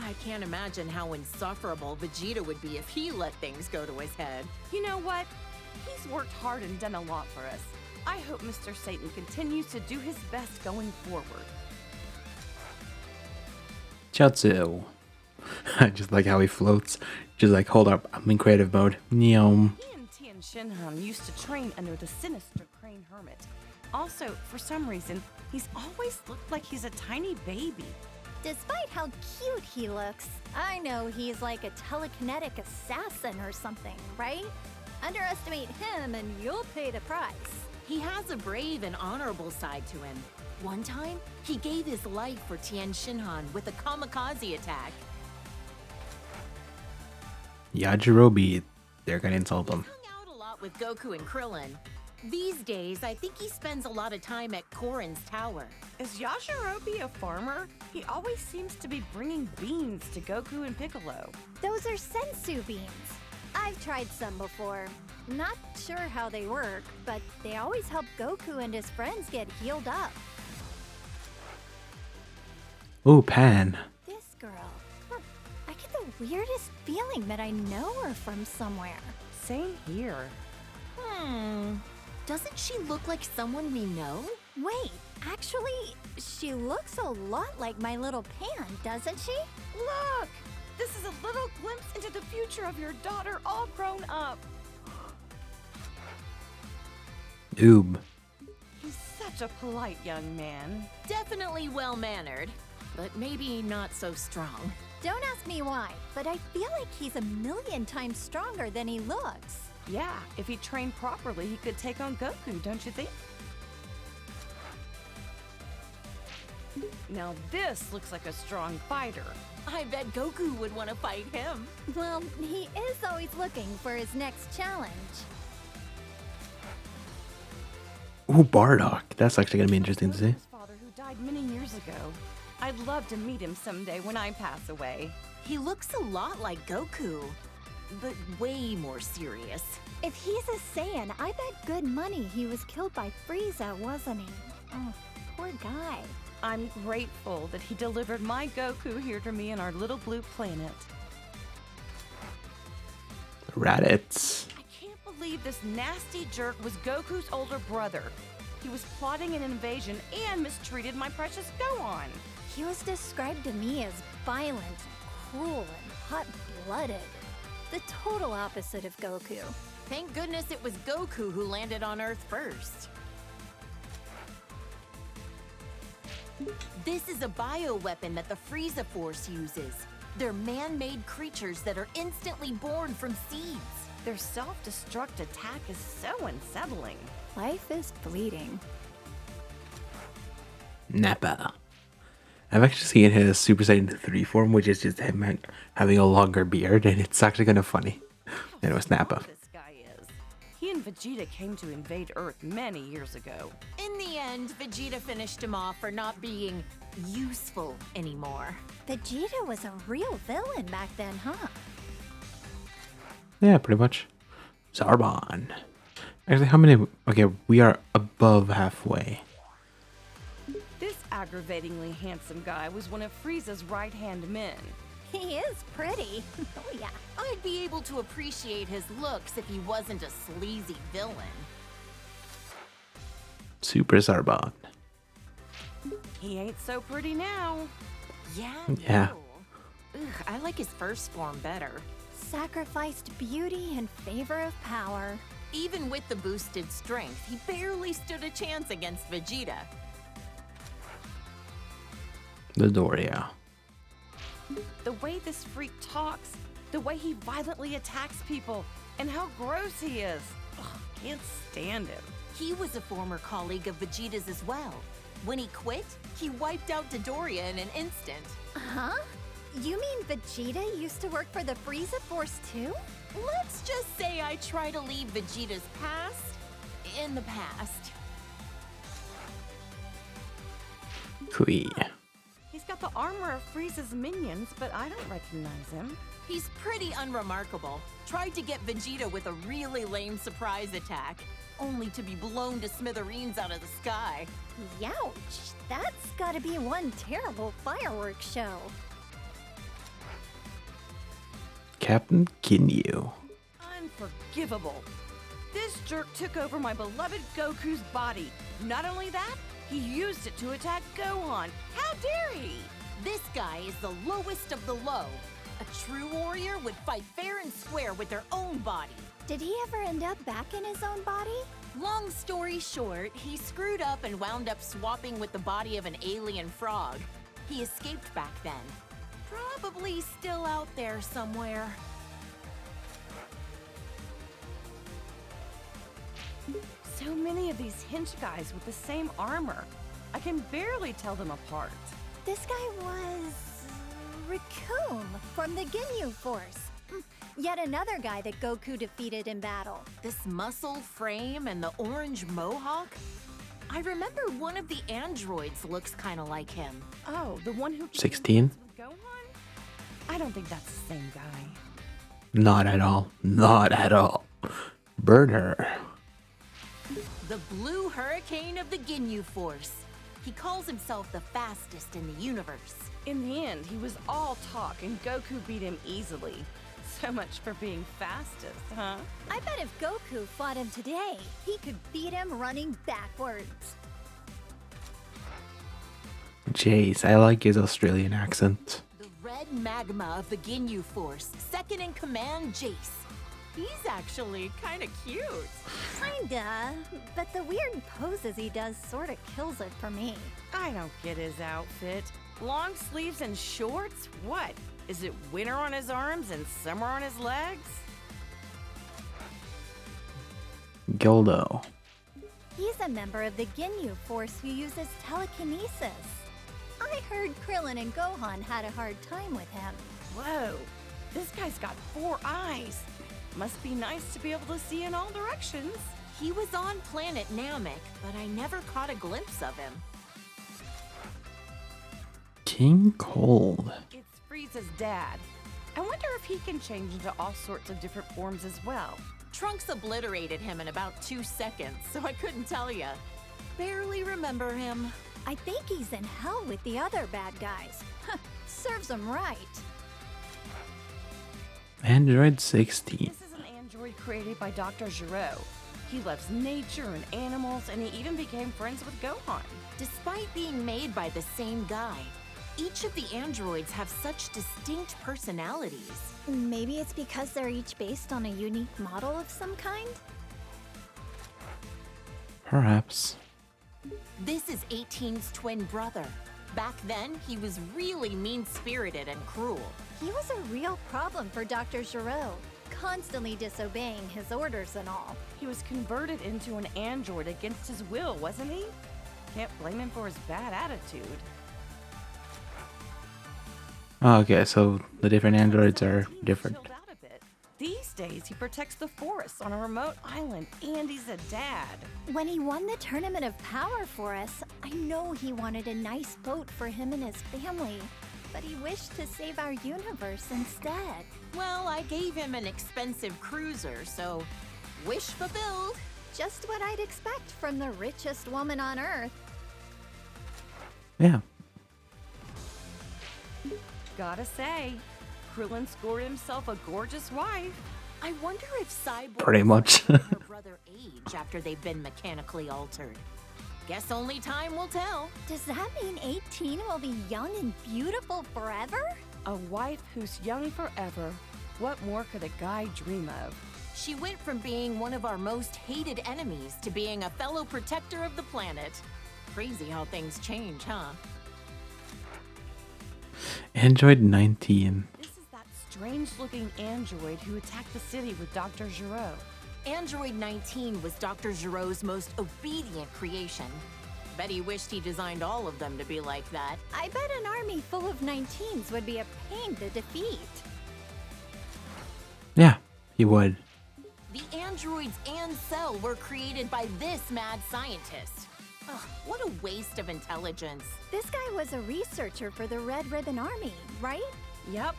S5: I can't imagine how insufferable Vegeta would be if he let things go to his head.
S4: You know what? He's worked hard and done a lot for us. I hope Mr. Satan continues to do his best going forward.
S2: Chiaotzu. I just like how he floats. Just like, hold up, I'm in creative mode. Neom.
S4: He and Tien Shinhan used to train under the sinister Crane Hermit. Also, for some reason, he's always looked like he's a tiny baby.
S3: Despite how cute he looks, I know he's like a telekinetic assassin or something, right? Underestimate him and you'll pay the price.
S5: He has a brave and honorable side to him. One time, he gave his life for Tien Shinhan with a kamikaze attack.
S2: Yajirobe. They're gonna insult him.
S5: Hung out a lot with Goku and Krillin. These days, I think he spends a lot of time at Korin's tower.
S4: Is Yajirobe a farmer? He always seems to be bringing beans to Goku and Piccolo.
S3: Those are sensu beans. I've tried some before. Not sure how they work, but they always help Goku and his friends get healed up.
S2: Ooh, Pan.
S3: This girl. I get the weirdest feeling that I know her from somewhere.
S4: Same here.
S5: Doesn't she look like someone we know?
S3: Wait, actually, she looks a lot like my little Pan, doesn't she?
S4: Look! This is a little glimpse into the future of your daughter all grown up.
S2: Oob.
S4: He's such a polite young man.
S5: Definitely well-mannered, but maybe not so strong.
S3: Don't ask me why, but I feel like he's a million times stronger than he looks.
S4: Yeah, if he trained properly, he could take on Goku, don't you think? Now this looks like a strong fighter.
S5: I bet Goku would want to fight him.
S3: Well, he is always looking for his next challenge.
S2: Ooh, Bardock. That's actually gonna be interesting to see.
S4: His father, who died many years ago. I'd love to meet him someday when I pass away.
S5: He looks a lot like Goku, but way more serious.
S3: If he's a Saiyan, I bet good money he was killed by Frieza, wasn't he? Oh, poor guy.
S4: I'm grateful that he delivered my Goku here to me on our little blue planet.
S2: Raditz.
S4: I can't believe this nasty jerk was Goku's older brother. He was plotting an invasion and mistreated my precious Gohan.
S3: He was described to me as violent, cruel, and hot-blooded. The total opposite of Goku.
S5: Thank goodness it was Goku who landed on Earth first. This is a bioweapon that the Frieza Force uses. They're man-made creatures that are instantly born from seeds.
S4: Their self-destruct attack is so unsettling.
S3: Life is fleeting.
S2: Nappa. I've actually seen his Super Saiyan 3 form, which is just him having a longer beard, and it's actually kind of funny. And it was Nappa.
S4: This guy is. He and Vegeta came to invade Earth many years ago.
S5: In the end, Vegeta finished him off for not being useful anymore.
S3: Vegeta was a real villain back then, huh?
S2: Yeah, pretty much. Zarbon. Actually, how many? Okay, we are above halfway.
S4: This aggravatingly handsome guy was one of Frieza's right-hand men.
S3: He is pretty. Oh, yeah.
S5: I'd be able to appreciate his looks if he wasn't a sleazy villain.
S2: Super Zarbon.
S4: He ain't so pretty now.
S5: Yeah.
S2: Yeah.
S5: No. Ugh, I like his first form better.
S3: Sacrificed beauty in favor of power.
S5: Even with the boosted strength, he barely stood a chance against Vegeta.
S2: The Doria.
S4: The way this freak talks, the way he violently attacks people, and how gross he is. Ugh, can't stand him.
S5: He was a former colleague of Vegeta's as well. When he quit, he wiped out Dodoria in an instant.
S3: Huh? You mean Vegeta used to work for the Frieza Force too?
S5: Let's just say I try to leave Vegeta's past in the past.
S2: Kui.
S4: He's got the armor of Frieza's minions, but I don't recognize him.
S5: He's pretty unremarkable. Tried to get Vegeta with a really lame surprise attack, only to be blown to smithereens out of the sky.
S3: Youch! That's gotta be one terrible fireworks show.
S2: Captain Ginyu.
S4: Unforgivable. This jerk took over my beloved Goku's body. Not only that, he used it to attack Gohan. How dare he?
S5: This guy is the lowest of the low. A true warrior would fight fair and square with their own body.
S3: Did he ever end up back in his own body?
S5: Long story short, he screwed up and wound up swapping with the body of an alien frog. He escaped back then. Probably still out there somewhere.
S4: So many of these hench guys with the same armor. I can barely tell them apart.
S3: This guy was... Raccoon from the Ginyu Force. Yet another guy that Goku defeated in battle.
S5: This muscle frame and the orange mohawk? I remember one of the androids looks kind of like him.
S4: Oh, the one who
S2: 16?
S4: with Gohan? I don't think that's the same guy.
S2: Not at all. Not at all. Burn her.
S5: The Blue Hurricane of the Ginyu Force. He calls himself the fastest in the universe.
S4: In the end, he was all talk and Goku beat him easily. So much for being fastest, huh?
S3: I bet if Goku fought him today, he could beat him running backwards.
S2: Jace, I like his Australian accent.
S5: The red magma of the Ginyu Force, second in command, Jace. He's actually kind of cute.
S3: Kinda, but the weird poses he does sorta kills it for me.
S4: I don't get his outfit. Long sleeves and shorts? What? Is it winter on his arms and summer on his legs?
S2: Gildo.
S3: He's a member of the Ginyu Force who uses telekinesis. I heard Krillin and Gohan had a hard time with him.
S4: Whoa, this guy's got 4 eyes. Must be nice to be able to see in all directions.
S5: He was on planet Namek, but I never caught a glimpse of him.
S2: King Cold.
S4: It's Frieza's dad. I wonder if he can change into all sorts of different forms as well.
S5: Trunks obliterated him in about 2 seconds, so I couldn't tell ya. Barely remember him.
S3: I think he's in hell with the other bad guys. Serves him right.
S2: Android 16.
S4: This is an android created by Dr. Giro. He loves nature and animals, and he even became friends with Gohan.
S5: Despite being made by the same guy, each of the androids have such distinct personalities.
S3: Maybe it's because they're each based on a unique model of some kind?
S2: Perhaps.
S5: This is 18's twin brother. Back then, he was really mean-spirited and cruel.
S3: He was a real problem for Dr. Giro, constantly disobeying his orders and all.
S4: He was converted into an android against his will, wasn't he? Can't blame him for his bad attitude.
S2: Okay, so the different androids are
S4: He
S2: different.
S4: chilled out a bit. These days, he protects the forests on a remote island, and he's a dad.
S3: When he won the Tournament of Power for us, I know he wanted a nice boat for him and his family, but he wished to save our universe instead.
S5: Well, I gave him an expensive cruiser, so wish fulfilled.
S3: Just what I'd expect from the richest woman on Earth.
S2: Yeah.
S4: Gotta say, Krillin scored himself a gorgeous wife.
S5: I wonder if cyborgs
S2: Pretty much.
S5: their brother age after they've been mechanically altered. Guess only time will tell.
S3: Does that mean 18 will be young and beautiful forever?
S4: A wife who's young forever. What more could a guy dream of?
S5: She went from being one of our most hated enemies to being a fellow protector of the planet. Crazy how things change, huh?
S2: Android 19.
S4: This is that strange-looking android who attacked the city with Dr. Giro.
S5: Android 19 was Dr. Giro's most obedient creation. Bet he wished he designed all of them to be like that.
S3: I bet an army full of 19s would be a pain to defeat.
S2: Yeah, he would.
S5: The androids and Cell were created by this mad scientist. Ugh, what a waste of intelligence.
S3: This guy was a researcher for the Red Ribbon Army, right?
S4: Yep.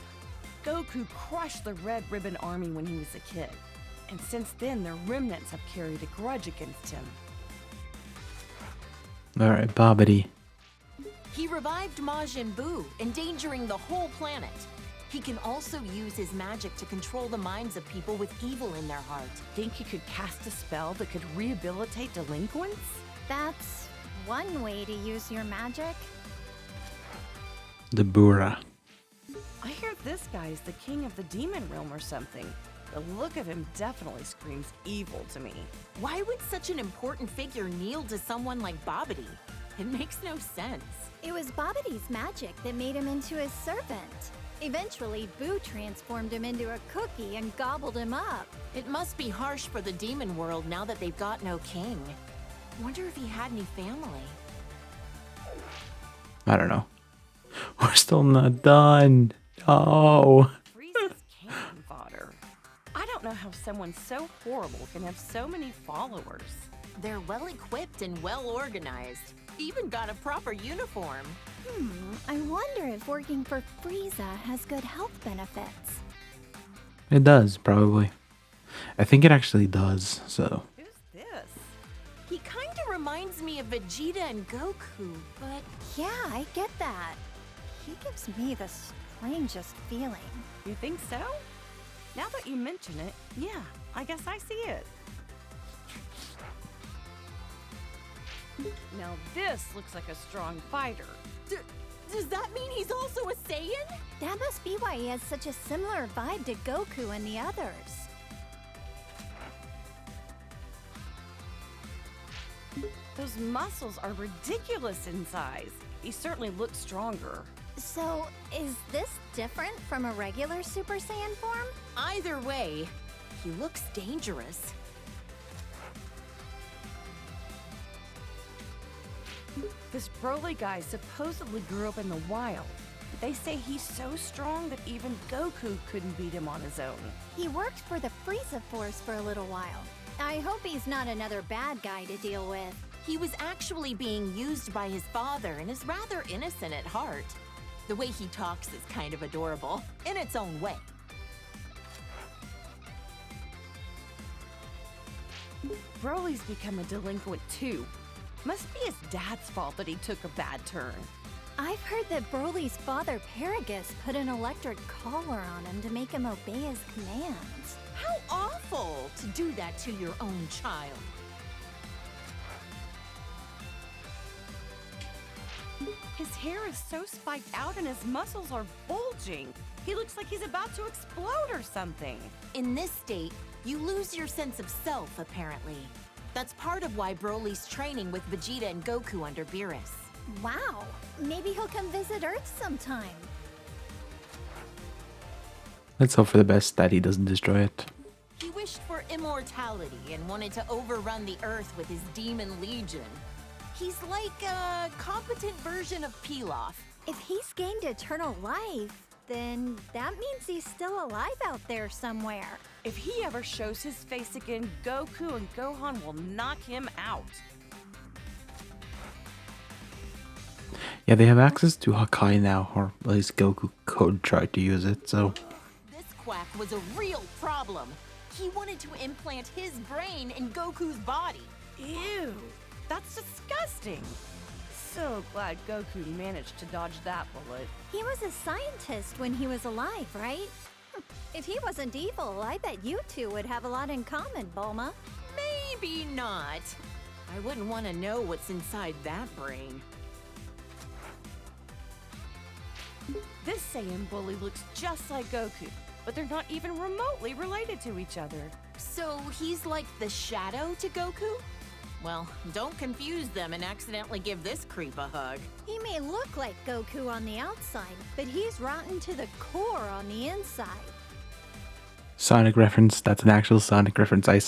S4: Goku crushed the Red Ribbon Army when he was a kid. And since then, the remnants have carried a grudge against him.
S2: Alright, Bobbity.
S5: He revived Majin Buu, endangering the whole planet. He can also use his magic to control the minds of people with evil in their heart.
S4: Think he could cast a spell that could rehabilitate delinquents?
S3: That's one way to use your magic.
S2: The Bura.
S4: I hear this guy is the king of the demon realm or something. The look of him definitely screams evil to me.
S5: Why would such an important figure kneel to someone like Bobbity? It makes no sense.
S3: It was Bobbity's magic that made him into his servant. Eventually, Boo transformed him into a cookie and gobbled him up.
S5: It must be harsh for the demon world now that they've got no king. Wonder if he had any family.
S2: I don't know. We're still not done. Oh.
S4: Frieza's cannon fodder. know how someone so horrible can have so many followers.
S5: They're well equipped and well organized. Even got a proper uniform.
S3: I wonder if working for Frieza has good health benefits.
S2: It does, probably. I think it actually does, so.
S4: Who's this?
S5: He kind of reminds me of Vegeta and Goku, but
S3: Yeah, I get that. He gives me the strangest feeling.
S4: You think so? Now that you mention it, yeah, I guess I see it. Now this looks like a strong fighter.
S5: does that mean he's also a Saiyan?
S3: That must be why he has such a similar vibe to Goku and the others.
S4: Those muscles are ridiculous in size. He certainly looks stronger.
S3: So, is this different from a regular Super Saiyan form?
S5: Either way, he looks dangerous.
S4: This Broly guy supposedly grew up in the wild. They say he's so strong that even Goku couldn't beat him on his own.
S3: He worked for the Frieza Force for a little while. I hope he's not another bad guy to deal with.
S5: He was actually being used by his father and is rather innocent at heart. The way he talks is kind of adorable, in its own way.
S4: Broly's become a delinquent too. Must be his dad's fault that he took a bad turn.
S3: I've heard that Broly's father, Paragus, put an electric collar on him to make him obey his commands.
S5: How awful to do that to your own child.
S4: His hair is so spiked out and his muscles are bulging. He looks like he's about to explode or something.
S5: In this state, you lose your sense of self, apparently. That's part of why Broly's training with Vegeta and Goku under Beerus.
S3: Wow, maybe he'll come visit Earth sometime.
S2: Let's hope for the best that he doesn't destroy it.
S5: He wished for immortality and wanted to overrun the Earth with his Demon Legion. He's like a competent version of Pilaf.
S3: If he's gained eternal life, then that means he's still alive out there somewhere.
S4: If he ever shows his face again, Goku and Gohan will knock him out.
S2: Yeah, they have access to Hakai now, or at least Goku could try to use it, so.
S5: This quack was a real problem. He wanted to implant his brain in Goku's body.
S4: Ew, that's disgusting. So glad Goku managed to dodge that bullet.
S3: He was a scientist when he was alive, right? If he wasn't evil, I bet you two would have a lot in common, Bulma.
S5: Maybe not. I wouldn't want to know what's inside that brain.
S4: This Saiyan bully looks just like Goku, but they're not even remotely related to each other.
S5: So he's like the shadow to Goku? Well, don't confuse them and accidentally give this creep a hug.
S3: He may look like Goku on the outside, but he's rotten to the core on the inside.
S2: Sonic reference, that's an actual Sonic reference. I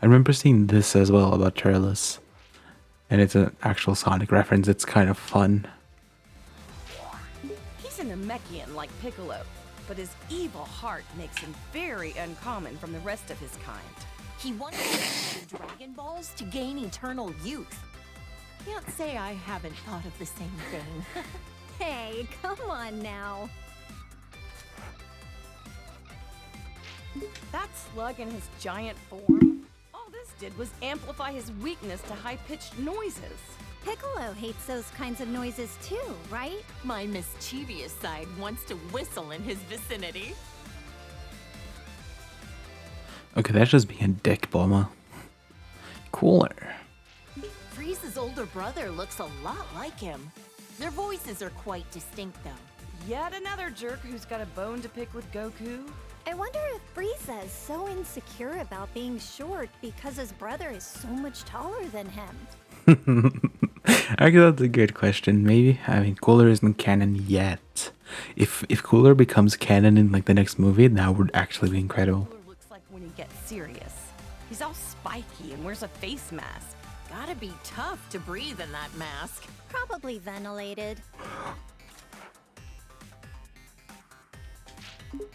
S2: remember seeing this as well about Turles. And it's an actual Sonic reference, it's kind of fun.
S4: He's a Namekian like Piccolo, but his evil heart makes him very uncommon from the rest of his kind.
S5: He wanted to use the Dragon Balls to gain eternal youth. Can't say I haven't thought of the same thing.
S3: Hey, come on now.
S4: That slug in his giant form, all this did was amplify his weakness to high-pitched noises.
S3: Piccolo hates those kinds of noises too, right?
S5: My mischievous side wants to whistle in his vicinity.
S2: Okay, that's just being a dick, Bulma. Cooler.
S5: Frieza's older brother looks a lot like him. Their voices are quite distinct, though.
S4: Yet another jerk who's got a bone to pick with Goku.
S3: I wonder if Frieza is so insecure about being short because his brother is so much taller than him.
S2: Actually, that's a good question. Maybe. I mean, Cooler isn't canon yet. If Cooler becomes canon in like the next movie, that would actually be incredible.
S4: Cooler looks like when he gets serious. He's all spiky and wears a face mask.
S5: Gotta be tough to breathe in that mask.
S3: Probably ventilated.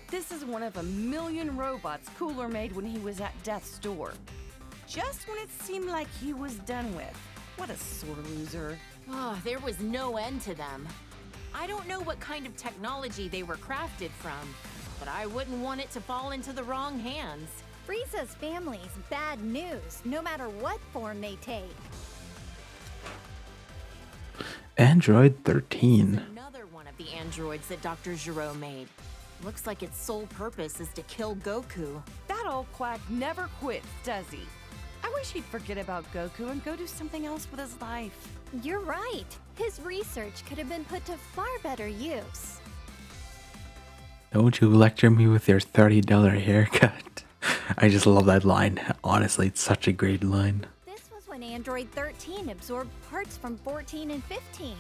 S4: This is one of a million robots Cooler made when he was at death's door. Just when it seemed like he was done with. What a sore loser.
S5: Oh, there was no end to them. I don't know what kind of technology they were crafted from, but I wouldn't want it to fall into the wrong hands.
S3: Frieza's family's bad news, no matter what form they take.
S2: Android 13.
S5: Another one of the androids that Dr. Giro made. Looks like its sole purpose is to kill Goku.
S4: That old quack never quits, does he? I wish he'd forget about Goku and go do something else with his life.
S3: You're right. His research could have been put to far better use.
S2: Don't you lecture me with your $30 haircut. I just love that line. Honestly, it's such a great line.
S3: This was when Android 13 absorbed parts from 14 and 15.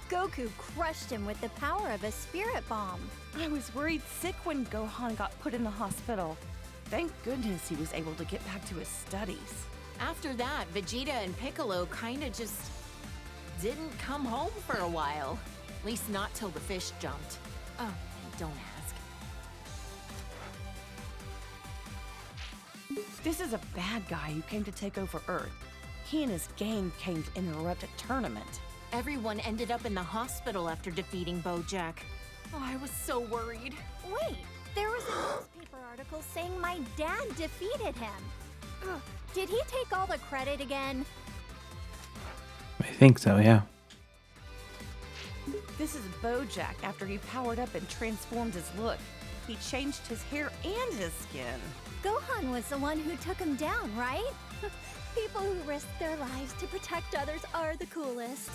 S3: Goku crushed him with the power of a spirit bomb.
S4: I was worried sick when Gohan got put in the hospital. Thank goodness he was able to get back to his studies.
S5: After that, Vegeta and Piccolo kinda just didn't come home for a while. At least not till the fish jumped. Oh, don't ask.
S4: This is a bad guy who came to take over Earth. He and his gang came to interrupt a tournament.
S5: Everyone ended up in the hospital after defeating Bojack. Oh, I was so worried.
S3: Wait, there was a newspaper article saying my dad defeated him. Ugh, did he take all the credit again?
S2: I think so, yeah.
S4: This is Bojack after he powered up and transformed his look. He changed his hair and his skin.
S3: Gohan was the one who took him down, right? People who risk their lives to protect others are the coolest.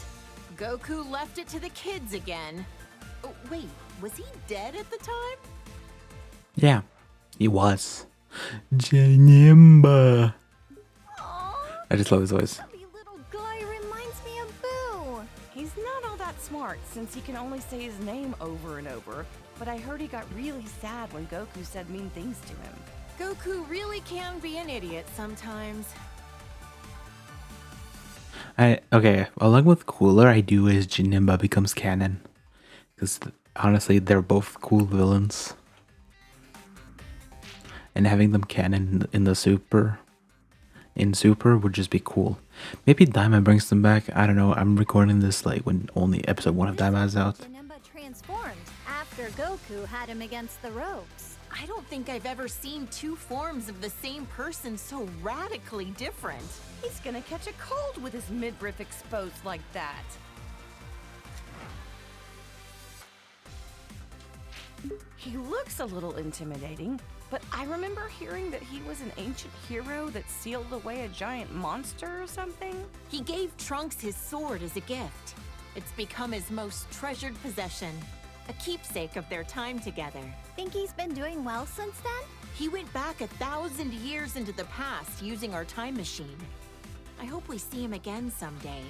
S5: Goku left it to the kids again. Oh, wait, was he dead at the time?
S2: Yeah, he was. Janimba.
S3: Aww,
S2: I just love his voice.
S3: chubby little guy reminds me of Boo.
S4: He's not all that smart since he can only say his name over and over, but I heard he got really sad when Goku said mean things to him.
S5: Goku really can be an idiot sometimes.
S2: Okay, along with Cooler, I do is Janimba becomes canon. Because honestly, they're both cool villains. And having them canon in the Super would just be cool. Maybe Daima brings them back. I don't know. I'm recording this like when only episode 1 of Daima is out.
S3: Janemba transformed after Goku had him against the ropes.
S5: I don't think I've ever seen two forms of the same person so radically different.
S4: He's gonna catch a cold with his midriff exposed like that. He looks a little intimidating, but I remember hearing that he was an ancient hero that sealed away a giant monster or something.
S5: He gave Trunks his sword as a gift. It's become his most treasured possession, a keepsake of their time together.
S3: Think he's been doing well since then?
S5: He went back 1,000 years into the past using our time machine. I hope we see him again someday.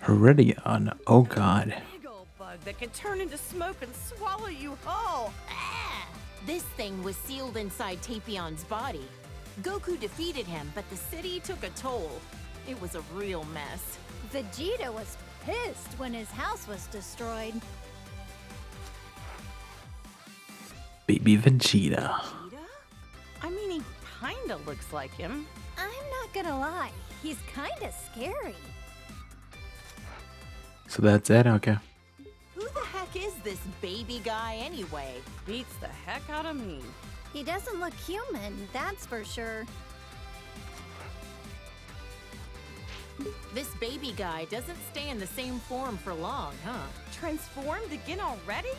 S2: Heridion, oh god.
S4: Big old bug that can turn into smoke and swallow you whole.
S5: Ah! This thing was sealed inside Tapion's body. Goku defeated him, but the city took a toll. It was a real mess.
S3: Vegeta was pissed when his house was destroyed.
S2: Baby Vegeta.
S4: Vegeta? I mean, he kinda looks like him.
S3: I'm not gonna lie, he's kinda scary.
S2: So that's it? Okay.
S5: Who the heck is this baby guy anyway?
S4: Beats the heck out of me.
S3: He doesn't look human, that's for sure.
S5: This baby guy doesn't stay in the same form for long, huh?
S4: Transformed again already?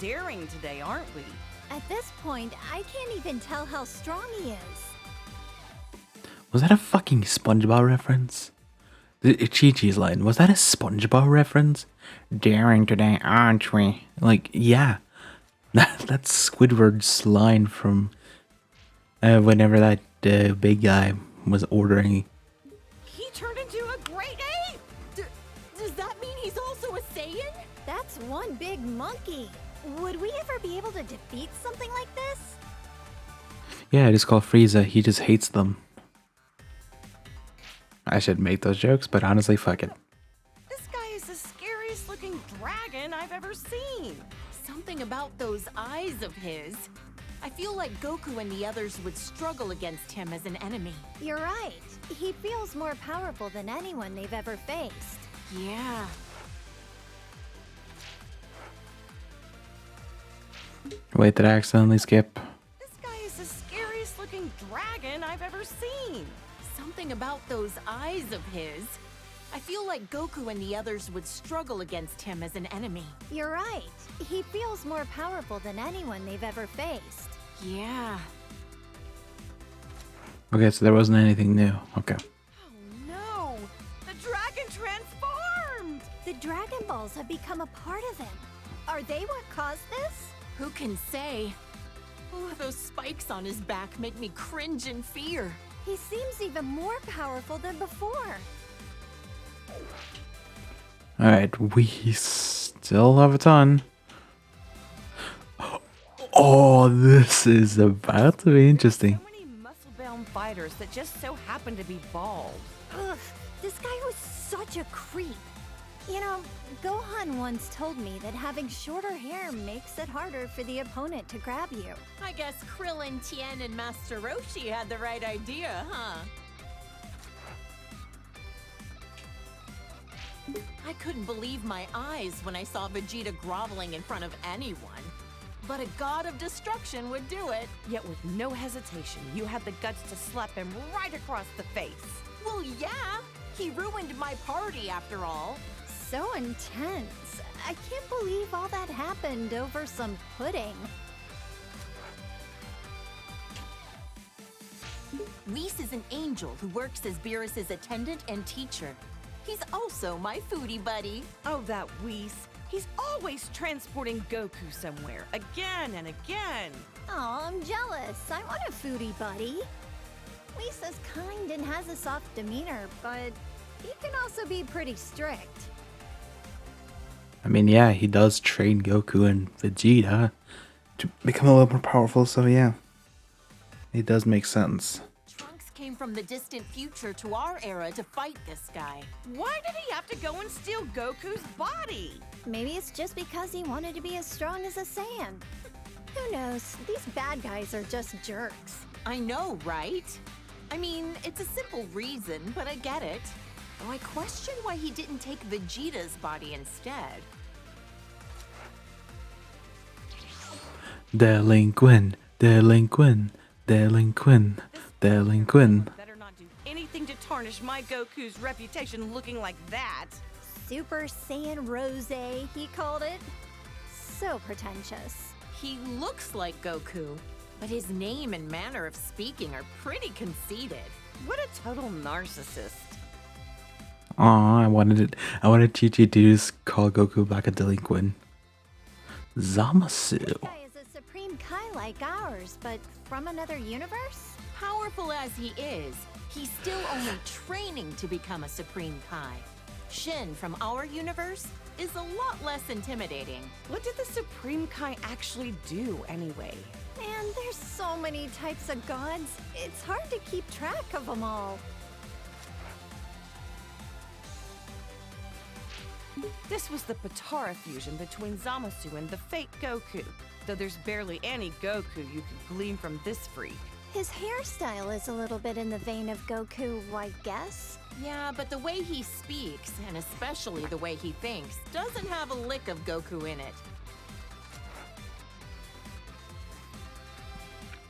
S4: Daring today, aren't we?
S3: At this point, I can't even tell how strong he is.
S2: Was that a fucking SpongeBob reference? The Chi-Chi's line, was that a SpongeBob reference? Daring today, aren't we? Like, yeah. That's Squidward's line from whenever that big guy was ordering.
S4: He turned into a great ape!
S5: Does that mean he's also a Saiyan?
S3: That's one big monkey. Would we ever be able to defeat something like this?
S2: Yeah, it is called Frieza. He just hates them. I should make those jokes, but honestly, fuck it.
S4: This guy is the scariest looking dragon I've ever seen.
S5: Something about those eyes of his. I feel like Goku and the others would struggle against him as an enemy.
S3: You're right. He feels more powerful than anyone they've ever faced.
S5: Yeah.
S2: Wait, did I accidentally skip?
S4: This guy is the scariest looking dragon I've ever seen.
S5: Something about those eyes of his. I feel like Goku and the others would struggle against him as an enemy.
S3: You're right. He feels more powerful than anyone they've ever faced.
S5: Yeah.
S2: Okay, so there wasn't anything new. Okay.
S4: Oh no! The dragon transformed!
S3: The Dragon Balls have become a part of him. Are they what caused this?
S5: Who can say? Oh, those spikes on his back make me cringe in fear.
S3: He seems even more powerful than before.
S2: Alright, we still have a ton. Oh, this is about to be interesting.
S4: So many muscle-bound fighters that just so happen to be bald.
S3: Ugh, this guy was such a creep. You know, Gohan once told me that having shorter hair makes it harder for the opponent to grab you.
S5: I guess Krillin, Tien, and Master Roshi had the right idea, huh? I couldn't believe my eyes when I saw Vegeta groveling in front of anyone. But a god of destruction would do it.
S4: Yet with no hesitation, you had the guts to slap him right across the face.
S5: Well, yeah. He ruined my party after all.
S3: So intense. I can't believe all that happened over some pudding.
S5: Whis is an angel who works as Beerus's attendant and teacher. He's also my foodie buddy.
S4: Oh, that Whis. He's always transporting Goku somewhere, again and again.
S3: Oh, I'm jealous. I want a foodie buddy. Lisa's kind and has a soft demeanor, but he can also be pretty strict.
S2: I mean, yeah, he does train Goku and Vegeta to become a little more powerful, so yeah. It does make sense.
S5: Trunks came from the distant future to our era to fight this guy.
S4: Why did he have to go and steal Goku's body?
S3: Maybe it's just because he wanted to be as strong as a Saiyan. Who knows? These bad guys are just jerks.
S5: I know, right? I mean, it's a simple reason, but I get it. Though I question why he didn't take Vegeta's body instead.
S2: Delinquent, delinquent, delinquent, delinquent.
S4: Better not do anything to tarnish my Goku's reputation looking like that.
S3: Super Saiyan Rose, he called it. So pretentious.
S5: He looks like Goku, but his name and manner of speaking are pretty conceited.
S4: What a total narcissist.
S2: Aw, I wanted Chi-Chi to just call Goku back a delinquent. Zamasu.
S3: This guy is a Supreme Kai like ours, but from another universe?
S5: Powerful as he is, he's still only training to become a Supreme Kai. Shin from our universe is a lot less intimidating.
S4: What did the Supreme Kai actually do anyway?
S3: Man, there's so many types of gods. It's hard to keep track of them all.
S4: This was the Potara fusion between Zamasu and the fake Goku, though there's barely any Goku you could glean from this freak.
S3: His hairstyle is a little bit in the vein of Goku, I guess.
S5: Yeah, but the way he speaks, and especially the way he thinks, doesn't have a lick of Goku in it.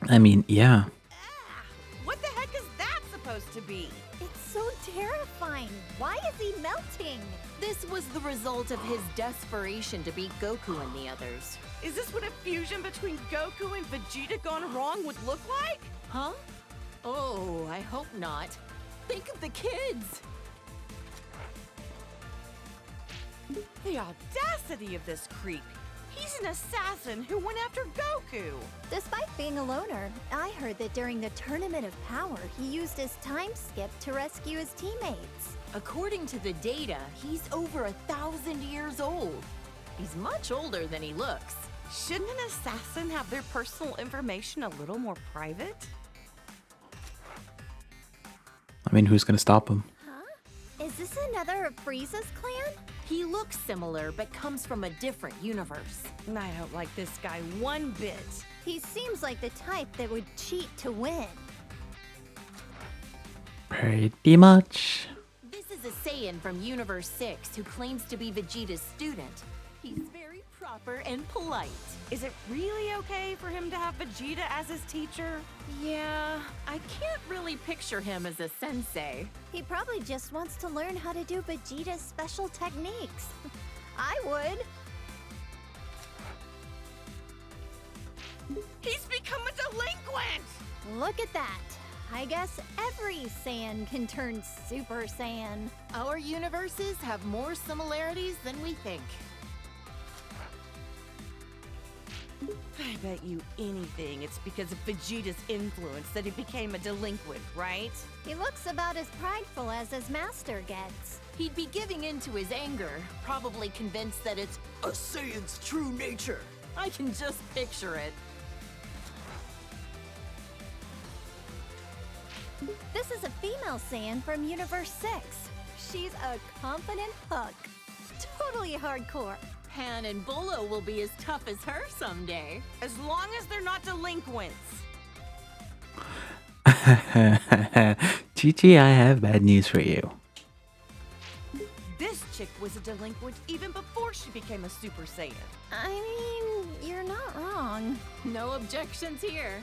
S2: I mean, yeah.
S4: What the heck is that supposed to be?
S3: It's so terrifying. Why is he melting?
S5: This was the result of his desperation to beat Goku and the others.
S4: Is this what a fusion between Goku and Vegeta gone wrong would look like?
S5: Huh? Oh, I hope not. Think of the kids!
S4: The audacity of this creep! He's an assassin who went after Goku!
S3: Despite being a loner, I heard that during the Tournament of Power, he used his time skip to rescue his teammates.
S5: According to the data, he's over 1,000 years old. He's much older than he looks.
S4: Shouldn't an assassin have their personal information a little more private?
S2: I mean, who's gonna stop him?
S3: Huh? Is this another of Frieza's clan?
S5: He looks similar, but comes from a different universe.
S4: I don't like this guy one bit.
S3: He seems like the type that would cheat to win.
S2: Pretty much.
S5: This is a Saiyan from Universe 6 who claims to be Vegeta's student. He's very proper and polite.
S4: Is it really okay for him to have Vegeta as his teacher?
S5: Yeah, I can't really picture him as a sensei.
S3: He probably just wants to learn how to do Vegeta's special techniques. I would.
S4: He's become a delinquent!
S3: Look at that. I guess every Saiyan can turn Super Saiyan.
S5: Our universes have more similarities than we think.
S4: I bet you anything it's because of Vegeta's influence that he became a delinquent, right?
S3: He looks about as prideful as his master gets.
S5: He'd be giving in to his anger, probably convinced that it's a Saiyan's true nature. I can just picture it.
S3: This is a female Saiyan from Universe 6. She's a confident hook. Totally hardcore.
S5: Pan and Bolo will be as tough as her someday.
S4: As long as they're not delinquents.
S2: Chi-Chi, I have bad news for you.
S4: This chick was a delinquent even before she became a Super Saiyan.
S3: I mean, you're not wrong.
S5: No objections here.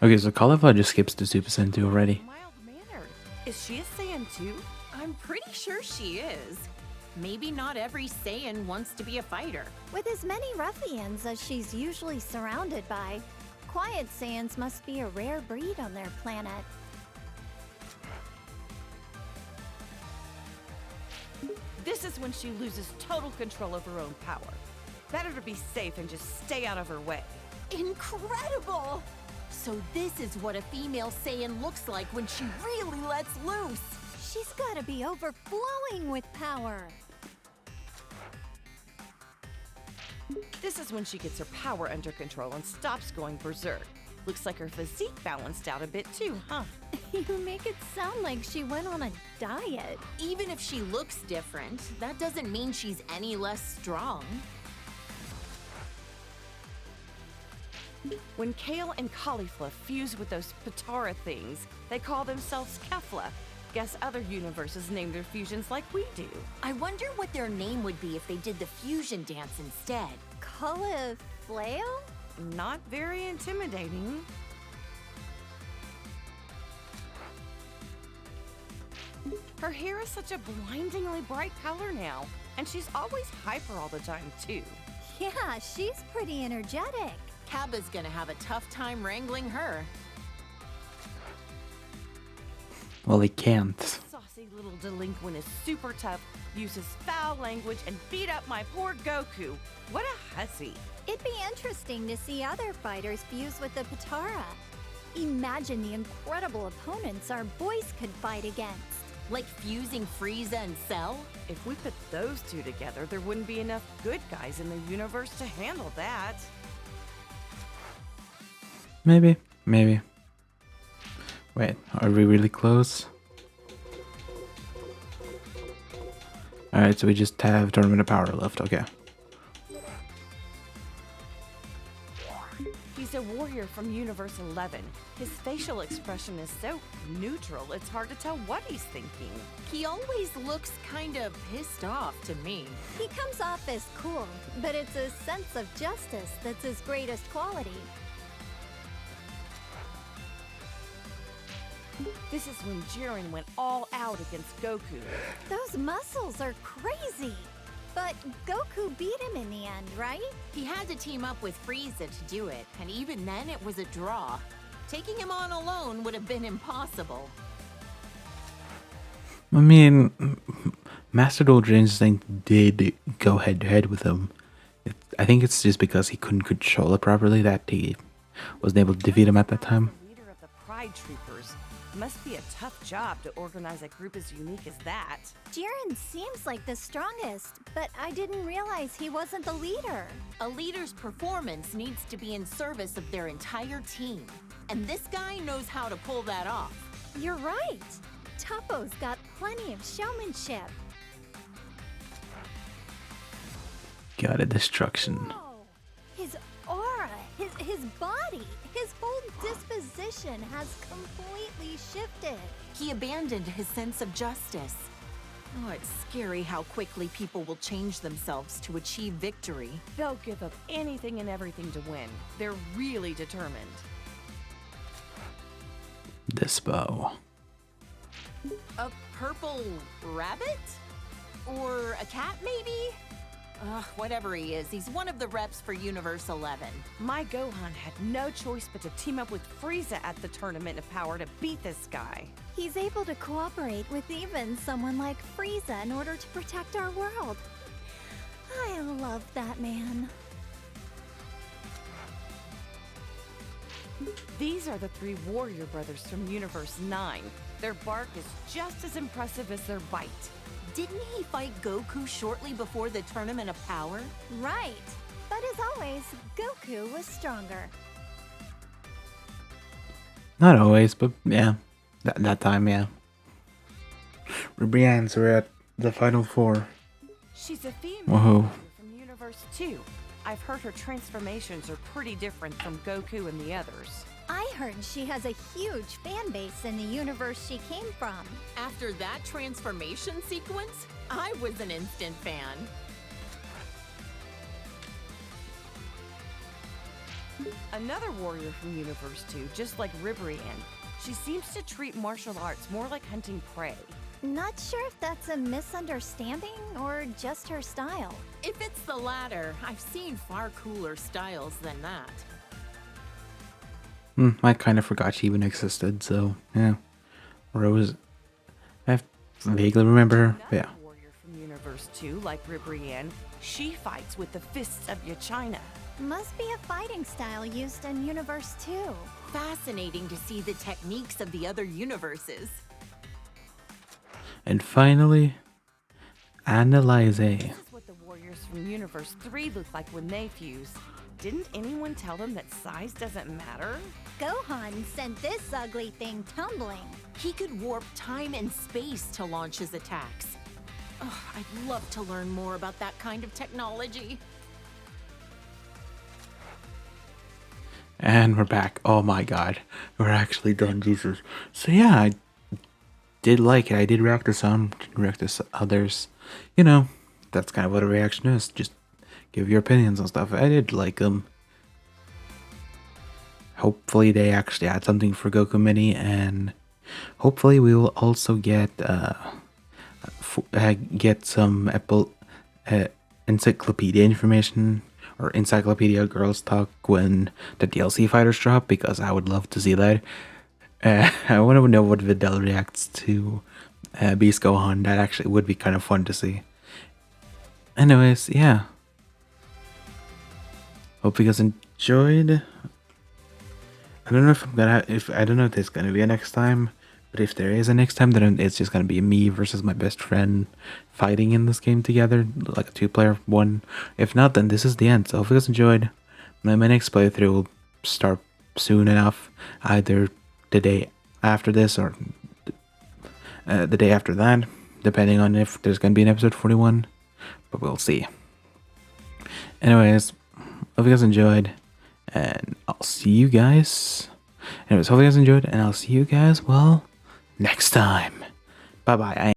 S2: Okay, so Cauliflower just skips to Super Saiyan 2 already.
S4: Mild-mannered. Is she a Saiyan too?
S5: I'm pretty sure she is. Maybe not every Saiyan wants to be a fighter.
S3: With as many ruffians as she's usually surrounded by, quiet Saiyans must be a rare breed on their planet.
S4: This is when she loses total control of her own power. Better to be safe and just stay out of her way.
S5: Incredible! So this is what a female Saiyan looks like when she really lets loose.
S3: She's gotta be overflowing with power.
S4: This is when she gets her power under control and stops going berserk. Looks like her physique balanced out a bit too, huh?
S3: You make it sound like she went on a diet.
S5: Even if she looks different, that doesn't mean she's any less strong.
S4: When Kale and Caulifla fuse with those Patara things, they call themselves Kefla. Guess other universes name their fusions like we do.
S5: I wonder what their name would be if they did the fusion dance instead.
S3: Cauliflower?
S4: Not very intimidating. Her hair is such a blindingly bright color now, and she's always hyper all the time too.
S3: Yeah, she's pretty energetic.
S5: Cabba's gonna have a tough time wrangling her.
S2: Well, he can't.
S4: Saucy little delinquent is super tough, uses foul language, and beat up my poor Goku. What a hussy.
S3: It'd be interesting to see other fighters fuse with the Patara. Imagine the incredible opponents our boys could fight against.
S5: Like fusing Frieza and Cell?
S4: If we put those two together, there wouldn't be enough good guys in the universe to handle that.
S2: Maybe. Wait, are we really close? Alright, so we just have Tournament of Power left, okay.
S4: He's a warrior from Universe 11. His facial expression is so neutral, it's hard to tell what he's thinking.
S5: He always looks kinda pissed off to me.
S3: He comes off as cool, but it's his sense of justice that's his greatest quality.
S4: This is when Jiren went all out against Goku.
S3: Those muscles are crazy. But Goku beat him in the end, right?
S5: He had to team up with Frieza to do it, and even then it was a draw. Taking him on alone would have been impossible.
S2: I mean, Master Dojo Instinct did go head to head with him. I think it's just because he couldn't control it properly that he wasn't able to defeat him at that time.
S4: Leader of the Pride Troopers. Must be a tough job to organize a group as unique as that.
S3: Jiren seems like the strongest, but I didn't realize he wasn't the leader.
S5: A leader's performance needs to be in service of their entire team. and this guy knows how to pull that off.
S3: You're right. Tuppo's got plenty of showmanship.
S2: Got a destruction.
S3: Whoa. His aura, his body, his whole disposition has completely shifted.
S5: He abandoned his sense of justice. Oh, it's scary how quickly people will change themselves to achieve victory.
S4: They'll give up anything and everything to win. They're really determined.
S2: Dispo.
S5: A purple rabbit? Or a cat, maybe? Whatever he is, he's one of the reps for Universe 11.
S4: My Gohan had no choice but to team up with Frieza at the Tournament of Power to beat this guy.
S3: He's able to cooperate with even someone like Frieza in order to protect our world. I love that man.
S4: These are the three warrior brothers from Universe 9. Their bark is just as impressive as their bite.
S5: Didn't he fight Goku shortly before the Tournament of Power?
S3: Right. But as always, Goku was stronger.
S2: Not always, but yeah. That time, yeah. Brienne's are at the final four.
S4: She's a female
S2: Whoa.
S4: from Universe 2. I've heard her transformations are pretty different from Goku and the others.
S3: I heard she has a huge fan base in the universe she came from.
S5: After that transformation sequence, I was an instant fan.
S4: Another warrior from Universe 2, just like Ribrianne. She seems to treat martial arts more like hunting prey.
S3: Not sure if that's a misunderstanding or just her style.
S5: If it's the latter, I've seen far cooler styles than that.
S2: I kind of forgot she even existed, so yeah. Rose, I vaguely remember her, but yeah.
S4: Another warrior from Universe 2, like Ribrianne, she fights with the fists of Yachina.
S3: Must be a fighting style used in Universe 2.
S5: Fascinating to see the techniques of the other universes.
S2: And finally, Analyze.
S4: This is what the warriors from Universe 3 look like when they fuse. Didn't anyone tell them that size doesn't matter?
S3: Gohan sent this ugly thing tumbling.
S5: He could warp time and space to launch his attacks. Ugh, I'd love to learn more about that kind of technology.
S2: And we're back. Oh my god. We're actually done, Jesus. So yeah, I did like it. I did react to some, didn't react to others. You know, that's kind of what a reaction is. Just give your opinions on stuff. I did like them. Hopefully they actually add something for Goku Mini, and hopefully we will also get some Encyclopedia information, or Encyclopedia Girls Talk when the DLC fighters drop, because I would love to see that. I want to know what Videl reacts to Beast Gohan. That actually would be kind of fun to see. Anyways, yeah. Hope you guys enjoyed. I don't know if I don't know if there's gonna be a next time, but if there is a next time, then it's just gonna be me versus my best friend fighting in this game together, like a 2-player one. If not, then this is the end. So hope you guys enjoyed. My next playthrough will start soon enough, either the day after this or the day after that, depending on if there's gonna be an episode 41. But we'll see. Anyways, hope you guys enjoyed, and I'll see you guys. Anyways, hope you guys enjoyed, and I'll see you guys, well, next time. Bye bye.